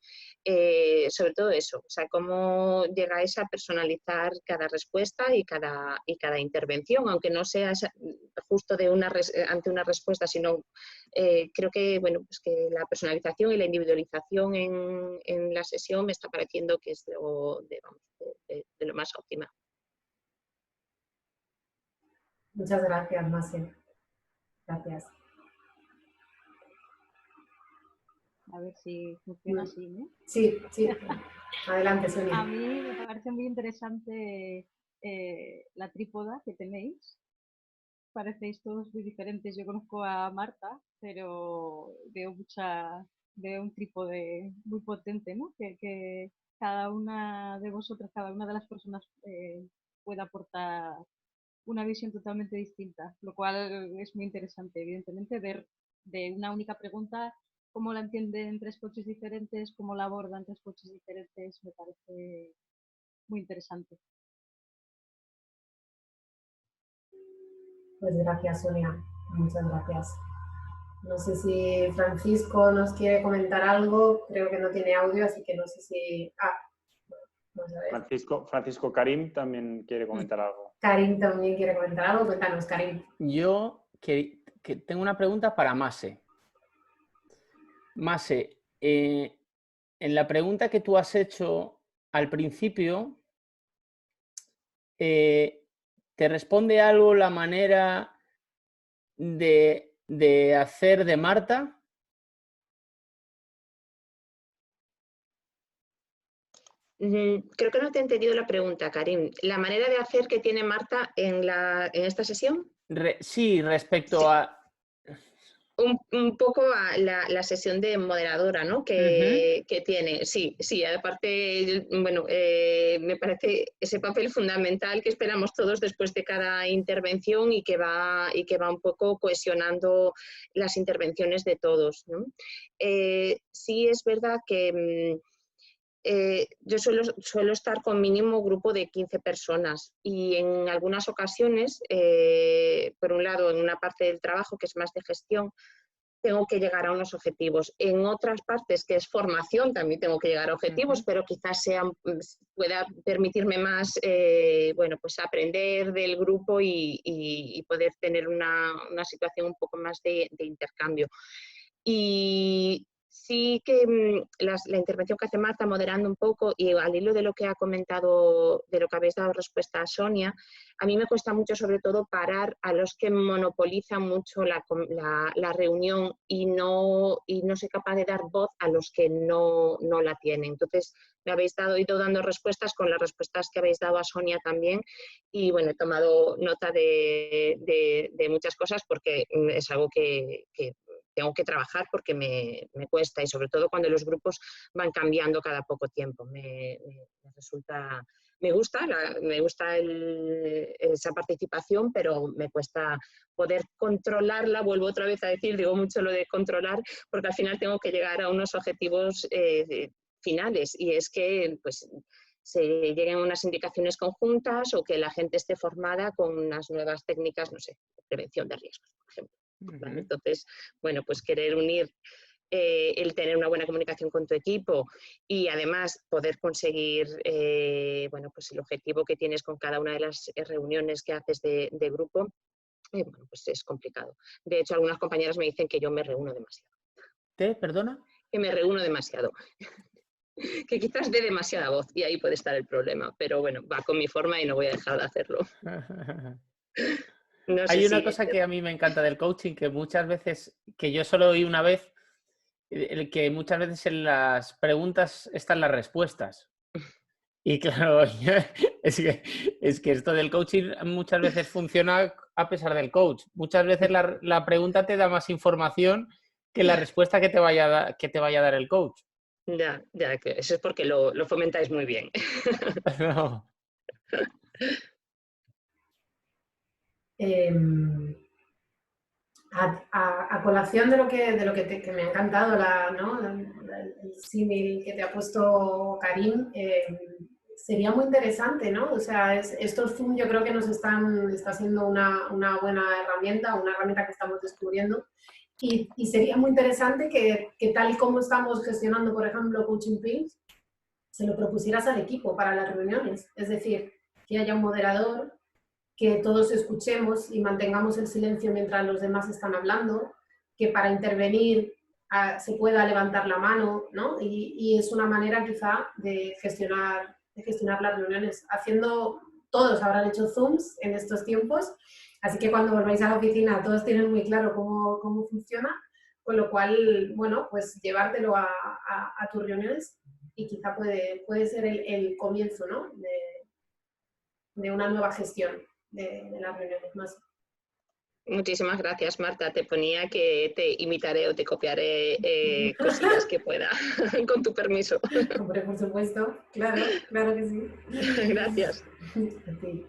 Sobre todo eso, o sea, cómo llegáis a personalizar cada respuesta y cada intervención, aunque no sea justo ante una respuesta, sino creo que, bueno, pues que la personalización y la individualización en la sesión me está pareciendo que es de lo más óptima. Muchas gracias, Masi. Gracias. A ver si funciona así, ¿no? Sí, sí. Adelante, Sonia. A mí me parece muy interesante la trípoda que tenéis. Parecéis todos muy diferentes. Yo conozco a Marta, pero veo un trípode muy potente, ¿no? Que cada una de vosotras, cada una de las personas puede aportar una visión totalmente distinta, lo cual es muy interesante, evidentemente, ver de una única pregunta cómo la entienden tres coaches diferentes, cómo la abordan tres coaches diferentes, me parece muy interesante. Pues gracias, Sonia. Muchas gracias. No sé si Francisco nos quiere comentar algo. Creo que no tiene audio, así que no sé si... vamos a ver. Francisco Karim también quiere comentar algo. Karim también quiere comentar algo. Cuéntanos, Karim. Yo que tengo una pregunta para Mase. Mase, en la pregunta que tú has hecho al principio, ¿te responde algo la manera de hacer de Marta? Creo que no te he entendido la pregunta, Karim. ¿La manera de hacer que tiene Marta en esta sesión? Sí, respecto Sí. a... Un poco a la sesión de moderadora, ¿no? Que tiene. Sí, aparte, bueno, me parece ese papel fundamental que esperamos todos después de cada intervención y que va un poco cohesionando las intervenciones de todos, ¿no? Sí es verdad que yo suelo estar con mínimo grupo de 15 personas y en algunas ocasiones, por un lado, en una parte del trabajo que es más de gestión, tengo que llegar a unos objetivos. En otras partes, que es formación, también tengo que llegar a objetivos, pero quizás pueda permitirme más, bueno, pues aprender del grupo y poder tener una situación un poco más de intercambio. Y sí que la intervención que hace Marta, moderando un poco, y al hilo de lo que ha comentado, de lo que habéis dado respuesta a Sonia, a mí me cuesta mucho, sobre todo, parar a los que monopolizan mucho la reunión y no soy capaz de dar voz a los que no la tienen. Entonces, me habéis ido dando respuestas con las respuestas que habéis dado a Sonia también y, bueno, he tomado nota de muchas cosas porque es algo que tengo que trabajar porque me cuesta y sobre todo cuando los grupos van cambiando cada poco tiempo. Me resulta me gusta, esa participación, pero me cuesta poder controlarla. Vuelvo otra vez a decir, digo mucho lo de controlar, porque al final tengo que llegar a unos objetivos finales, y es que pues, se lleguen a unas indicaciones conjuntas o que la gente esté formada con unas nuevas técnicas, no sé, de prevención de riesgos, por ejemplo. ¿Vale? Entonces, bueno, pues querer unir el tener una buena comunicación con tu equipo y además poder conseguir bueno, pues el objetivo que tienes con cada una de las reuniones que haces de grupo, bueno, pues es complicado. De hecho, algunas compañeras me dicen que yo me reúno demasiado. ¿Perdona? Que me reúno demasiado. Que quizás dé demasiada voz y ahí puede estar el problema, pero bueno, va con mi forma y no voy a dejar de hacerlo. No Hay sé una si... cosa que a mí me encanta del coaching, que muchas veces, que yo solo oí una vez, que muchas veces en las preguntas están las respuestas. Y claro, es que esto del coaching muchas veces funciona a pesar del coach. Muchas veces la pregunta te da más información que la respuesta que te vaya a dar el coach. Ya, que eso es porque lo fomentáis muy bien. No. A colación de lo que me ha encantado, ¿no? el símil que te ha puesto Karim, sería muy interesante, ¿no? O sea, estos Zoom yo creo que está siendo una buena herramienta, una herramienta que estamos descubriendo, y sería muy interesante que tal y como estamos gestionando, por ejemplo, Coaching Pins, se lo propusieras al equipo para las reuniones. Es decir, que haya un moderador, que todos escuchemos y mantengamos el silencio mientras los demás están hablando, que para intervenir se pueda levantar la mano, ¿no? Y es una manera quizá de gestionar las reuniones. Todos habrán hecho Zooms en estos tiempos, así que cuando volváis a la oficina todos tienen muy claro cómo funciona, con lo cual, bueno, pues llevártelo a tus reuniones y quizá puede ser el comienzo, ¿no? de una nueva gestión de las reuniones más. Muchísimas gracias, Marta. Te ponía que te imitaré o te copiaré cosillas que pueda, con tu permiso. Hombre, por supuesto, claro que sí. Gracias. Sí.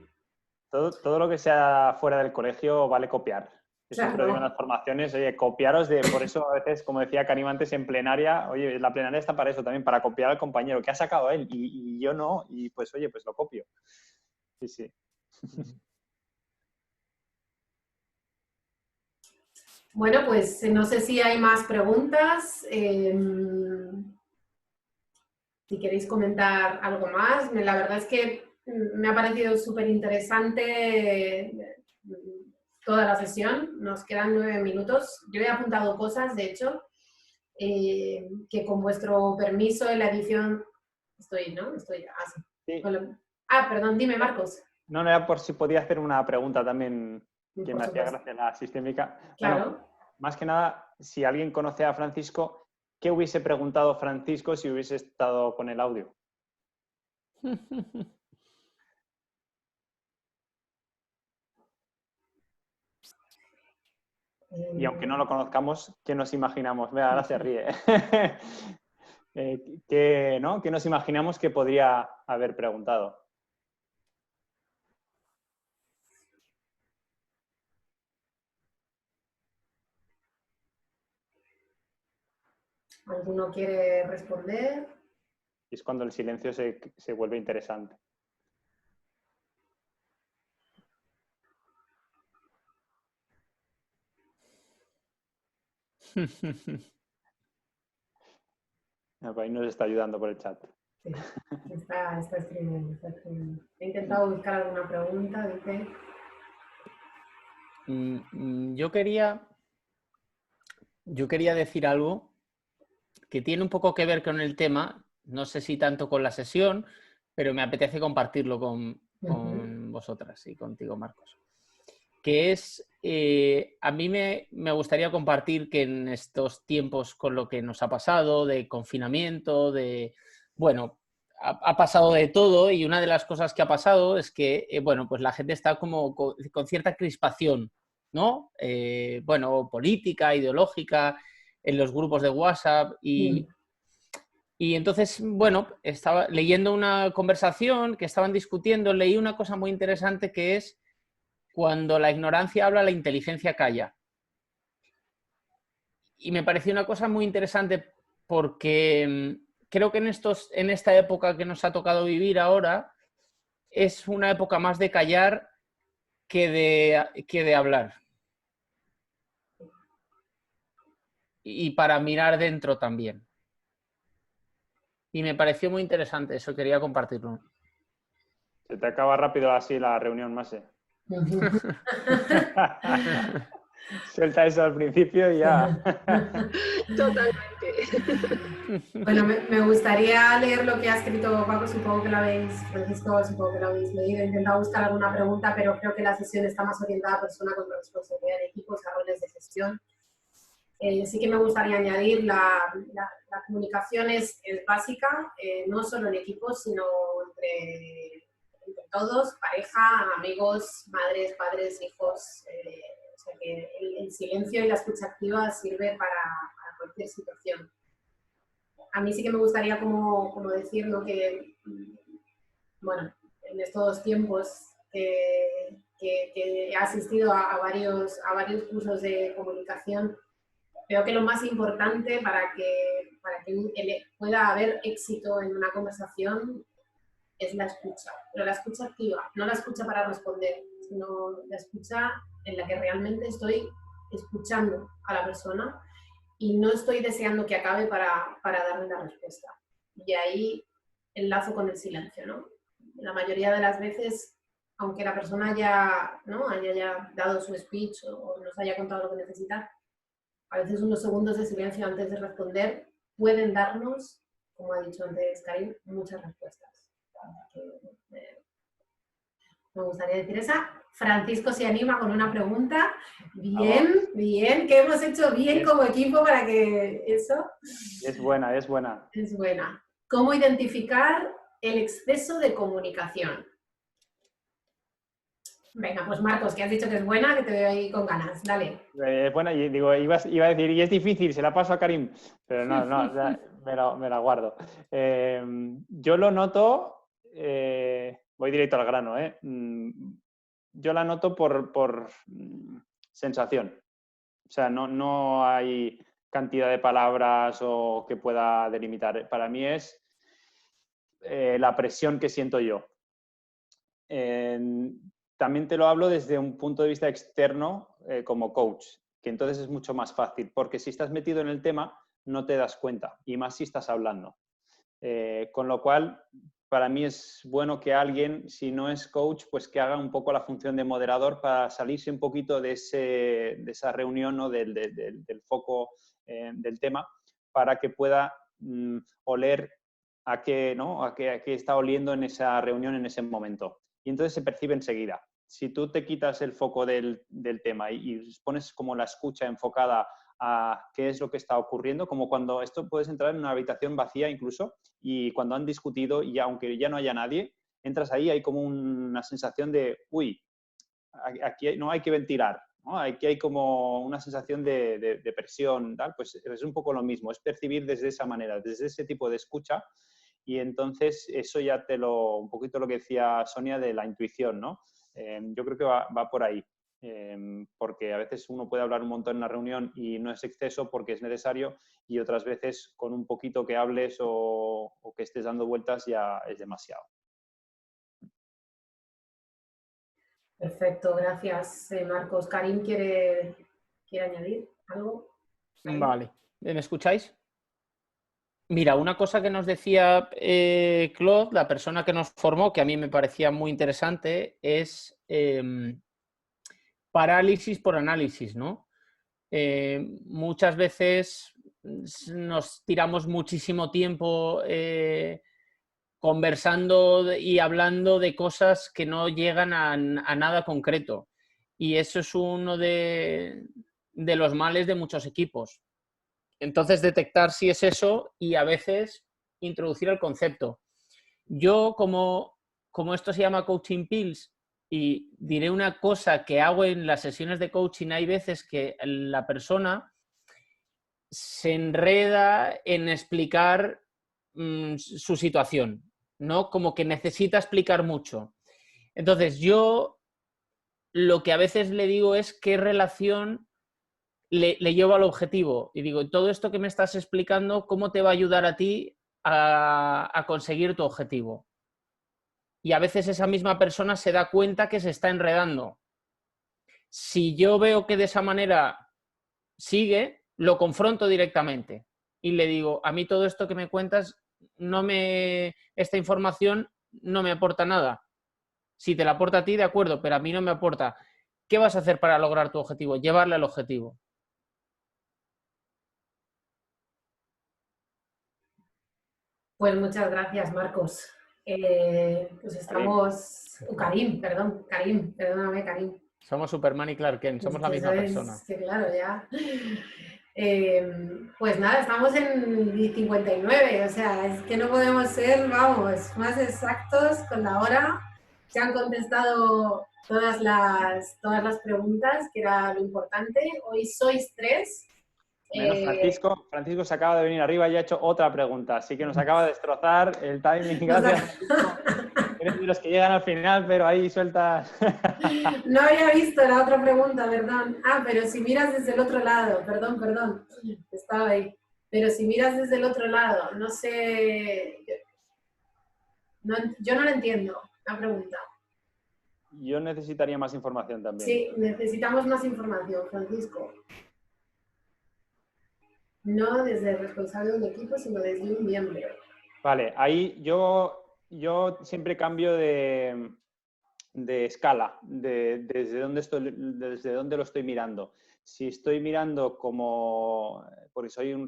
Todo lo que sea fuera del colegio vale copiar. Yo siempre digo en las formaciones, oye, copiaros por eso a veces, como decía Karim antes, en plenaria, oye, la plenaria está para eso también, para copiar al compañero, que ha sacado él y yo no, y pues oye, pues lo copio. Sí, sí. Bueno, pues no sé si hay más preguntas. Si queréis comentar algo más. La verdad es que me ha parecido súper interesante toda la sesión. Nos quedan 9 minutos. Yo he apuntado cosas, de hecho, que con vuestro permiso en la edición... Estoy así. Sí. Perdón, dime, Marcos. No, era por si podía hacer una pregunta también que me hacía gracia la sistémica. Claro. Bueno, más que nada, si alguien conoce a Francisco, ¿qué hubiese preguntado Francisco si hubiese estado con el audio? Y aunque no lo conozcamos, ¿qué nos imaginamos? Vea, ahora se ríe. ¿Qué nos imaginamos que podría haber preguntado? ¿Alguno quiere responder? Y es cuando el silencio se vuelve interesante. Ahí nos está ayudando por el chat. Sí, está escribiendo. He intentado buscar alguna pregunta, dice. Yo quería decir algo que tiene un poco que ver con el tema, no sé si tanto con la sesión, pero me apetece compartirlo con vosotras y contigo, Marcos. Que es, a mí me gustaría compartir que en estos tiempos con lo que nos ha pasado, de confinamiento, ha pasado de todo, y una de las cosas que ha pasado es que, pues la gente está como con cierta crispación, ¿no? Política, ideológica, en los grupos de WhatsApp, y Y entonces, bueno, estaba leyendo una conversación que estaban discutiendo, leí una cosa muy interesante que es cuando la ignorancia habla, la inteligencia calla. Y me pareció una cosa muy interesante porque creo que en esta época que nos ha tocado vivir ahora es una época más de callar que de hablar. Y para mirar dentro también. Y me pareció muy interesante eso, quería compartirlo. Se te acaba rápido así la reunión, Mase. Suelta eso al principio y ya. Totalmente. Bueno, me gustaría leer lo que ha escrito Paco, supongo que lo habéis, Francisco, supongo que lo habéis leído. He intentado buscar alguna pregunta, pero creo que la sesión está más orientada a persona con responsabilidad de equipos, a roles de gestión. Sí que me gustaría añadir, la comunicación es básica, no solo en equipos, sino entre todos, pareja, amigos, madres, padres, hijos. O sea que el silencio y la escucha activa sirve para cualquier situación. A mí sí que me gustaría como decir, ¿no? Que, bueno, en estos tiempos que he asistido a varios cursos de comunicación, creo que lo más importante para que pueda haber éxito en una conversación es la escucha, pero la escucha activa, no la escucha para responder, sino la escucha en la que realmente estoy escuchando a la persona y no estoy deseando que acabe para darle la respuesta. Y ahí enlazo con el silencio, ¿no? La mayoría de las veces, aunque la persona haya ya dado su speech o nos haya contado lo que necesita, a veces unos segundos de silencio antes de responder pueden darnos, como ha dicho antes Karim, muchas respuestas. Me gustaría decir esa. Francisco se anima con una pregunta. Bien, bien, ¿qué hemos hecho bien como equipo para que eso? Es buena, es buena. Es buena. ¿Cómo identificar el exceso de comunicación? Venga, pues Marcos, que has dicho que es buena, que te veo ahí con ganas. Dale. Es buena, y digo, iba a decir, y es difícil, se la paso a Karim, pero no, me la guardo. Yo lo noto, voy directo al grano, yo la noto por sensación. O sea, no hay cantidad de palabras o que pueda delimitar. Para mí es la presión que siento yo. También te lo hablo desde un punto de vista externo como coach, que entonces es mucho más fácil, porque si estás metido en el tema no te das cuenta, y más si estás hablando. Con lo cual, para mí es bueno que alguien, si no es coach, pues que haga un poco la función de moderador para salirse un poquito de esa reunión, ¿no? del foco del tema, para que pueda oler a qué está oliendo en esa reunión en ese momento. Y entonces se percibe enseguida. Si tú te quitas el foco del tema y pones como la escucha enfocada a qué es lo que está ocurriendo, como cuando esto puedes entrar en una habitación vacía incluso, y cuando han discutido y aunque ya no haya nadie, entras ahí, hay como una sensación de, uy, aquí no hay que ventilar, ¿no? Aquí hay como una sensación de presión, tal. Pues es un poco lo mismo, es percibir desde esa manera, desde ese tipo de escucha. Y entonces eso ya un poquito lo que decía Sonia de la intuición, ¿no? Yo creo que va por ahí, porque a veces uno puede hablar un montón en la reunión y no es exceso porque es necesario, y otras veces con un poquito que hables o que estés dando vueltas ya es demasiado. Perfecto, gracias Marcos. Karim quiere añadir algo. Vale, ¿me escucháis? Mira, una cosa que nos decía Claude, la persona que nos formó, que a mí me parecía muy interesante, es parálisis por análisis, ¿no? Muchas veces nos tiramos muchísimo tiempo conversando y hablando de cosas que no llegan a nada concreto. Y eso es uno de los males de muchos equipos. Entonces, detectar si es eso y a veces introducir el concepto. Yo, como esto se llama Coaching Pills, y diré una cosa que hago en las sesiones de coaching, hay veces que la persona se enreda en explicar su situación, ¿no? Como que necesita explicar mucho. Entonces, yo lo que a veces le digo es qué relación le llevo al objetivo. Y digo, todo esto que me estás explicando, ¿cómo te va a ayudar a ti a conseguir tu objetivo? Y a veces esa misma persona se da cuenta que se está enredando. Si yo veo que de esa manera sigue, lo confronto directamente y le digo, a mí todo esto que me cuentas, esta información no me aporta nada. Si te la aporta a ti, de acuerdo, pero a mí no me aporta. ¿Qué vas a hacer para lograr tu objetivo? Llevarle al objetivo. Pues muchas gracias, Marcos. Pues estamos... Karim, perdóname, Karim. Somos Superman y Clark Kent, somos la misma persona. Que claro, ya. Pues nada, estamos en 59, o sea, es que no podemos ser, vamos, más exactos con la hora. Se han contestado todas las preguntas, que era lo importante. Hoy sois 3. Menos Francisco. Francisco se acaba de venir arriba y ha hecho otra pregunta, así que nos acaba de destrozar el timing. Gracias, Francisco. Eres de los que llegan al final, pero ahí sueltas. No había visto la otra pregunta, perdón. Pero si miras desde el otro lado, perdón, estaba ahí. Pero si miras desde el otro lado, no sé, yo no la entiendo, la pregunta. Yo necesitaría más información también. Sí, necesitamos más información, Francisco. No desde el responsable de un equipo, sino desde un miembro. Vale, ahí yo siempre cambio de escala, desde dónde lo estoy mirando. Si estoy mirando porque soy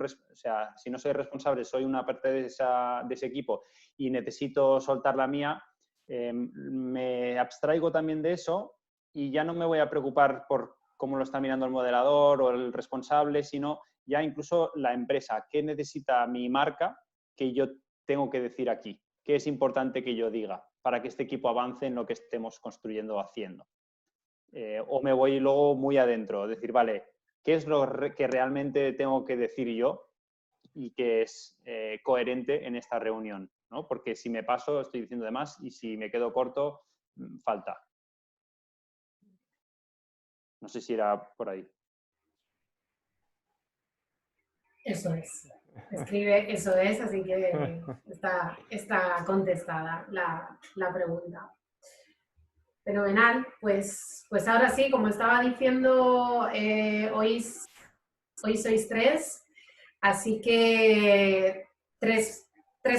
si no soy responsable, soy una parte de ese equipo y necesito soltar la mía, me abstraigo también de eso y ya no me voy a preocupar por cómo lo está mirando el moderador o el responsable, sino ya incluso la empresa. ¿Qué necesita mi marca que yo tengo que decir aquí? ¿Qué es importante que yo diga para que este equipo avance en lo que estemos construyendo o haciendo? O me voy luego muy adentro, decir, vale, ¿qué es lo que realmente tengo que decir yo y que es coherente en esta reunión? ¿No? Porque si me paso, estoy diciendo de más y si me quedo corto, falta. No sé si era por ahí. Eso es. Escribe eso es, así que está contestada la pregunta. Fenomenal. Pues ahora sí, como estaba diciendo, hoy sois 3, así que tres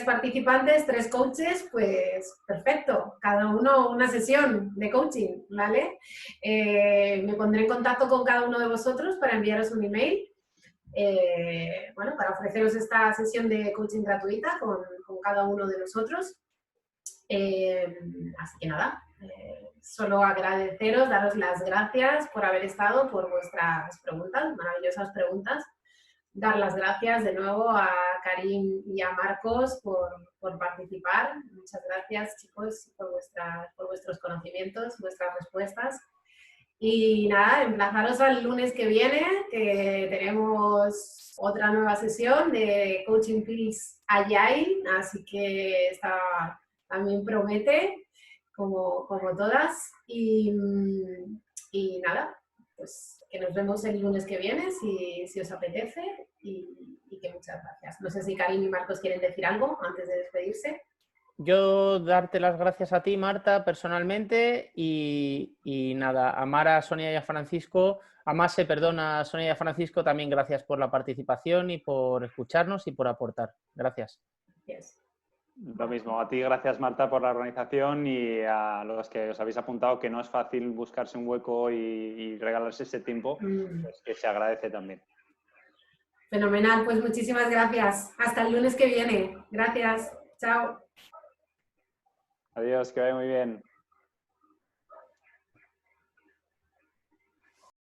participantes, 3 coaches, pues perfecto, cada uno una sesión de coaching, ¿vale? Me pondré en contacto con cada uno de vosotros para enviaros un email. Para ofreceros esta sesión de coaching gratuita con cada uno de nosotros. Así que nada, solo agradeceros, daros las gracias por haber estado, por vuestras preguntas, maravillosas preguntas. Dar las gracias de nuevo a Karim y a Marcos por participar. Muchas gracias, chicos, por vuestros conocimientos, vuestras respuestas. Y nada, emplazaros al lunes que viene, que tenemos otra nueva sesión de Coaching Pills Agile, así que esta también promete, como todas. Y nada, pues que nos vemos el lunes que viene, si os apetece, y que muchas gracias. No sé si Karim y Marcos quieren decir algo antes de despedirse. Yo darte las gracias a ti, Marta, personalmente, y nada, a Mara, a Sonia y a Francisco, a Sonia y a Francisco, también gracias por la participación y por escucharnos y por aportar. Gracias. Yes. Lo mismo, a ti gracias, Marta, por la organización y a los que os habéis apuntado, que no es fácil buscarse un hueco y regalarse ese tiempo, pues que se agradece también. Fenomenal, pues muchísimas gracias. Hasta el lunes que viene. Gracias. Chao. Adiós, que vaya muy bien.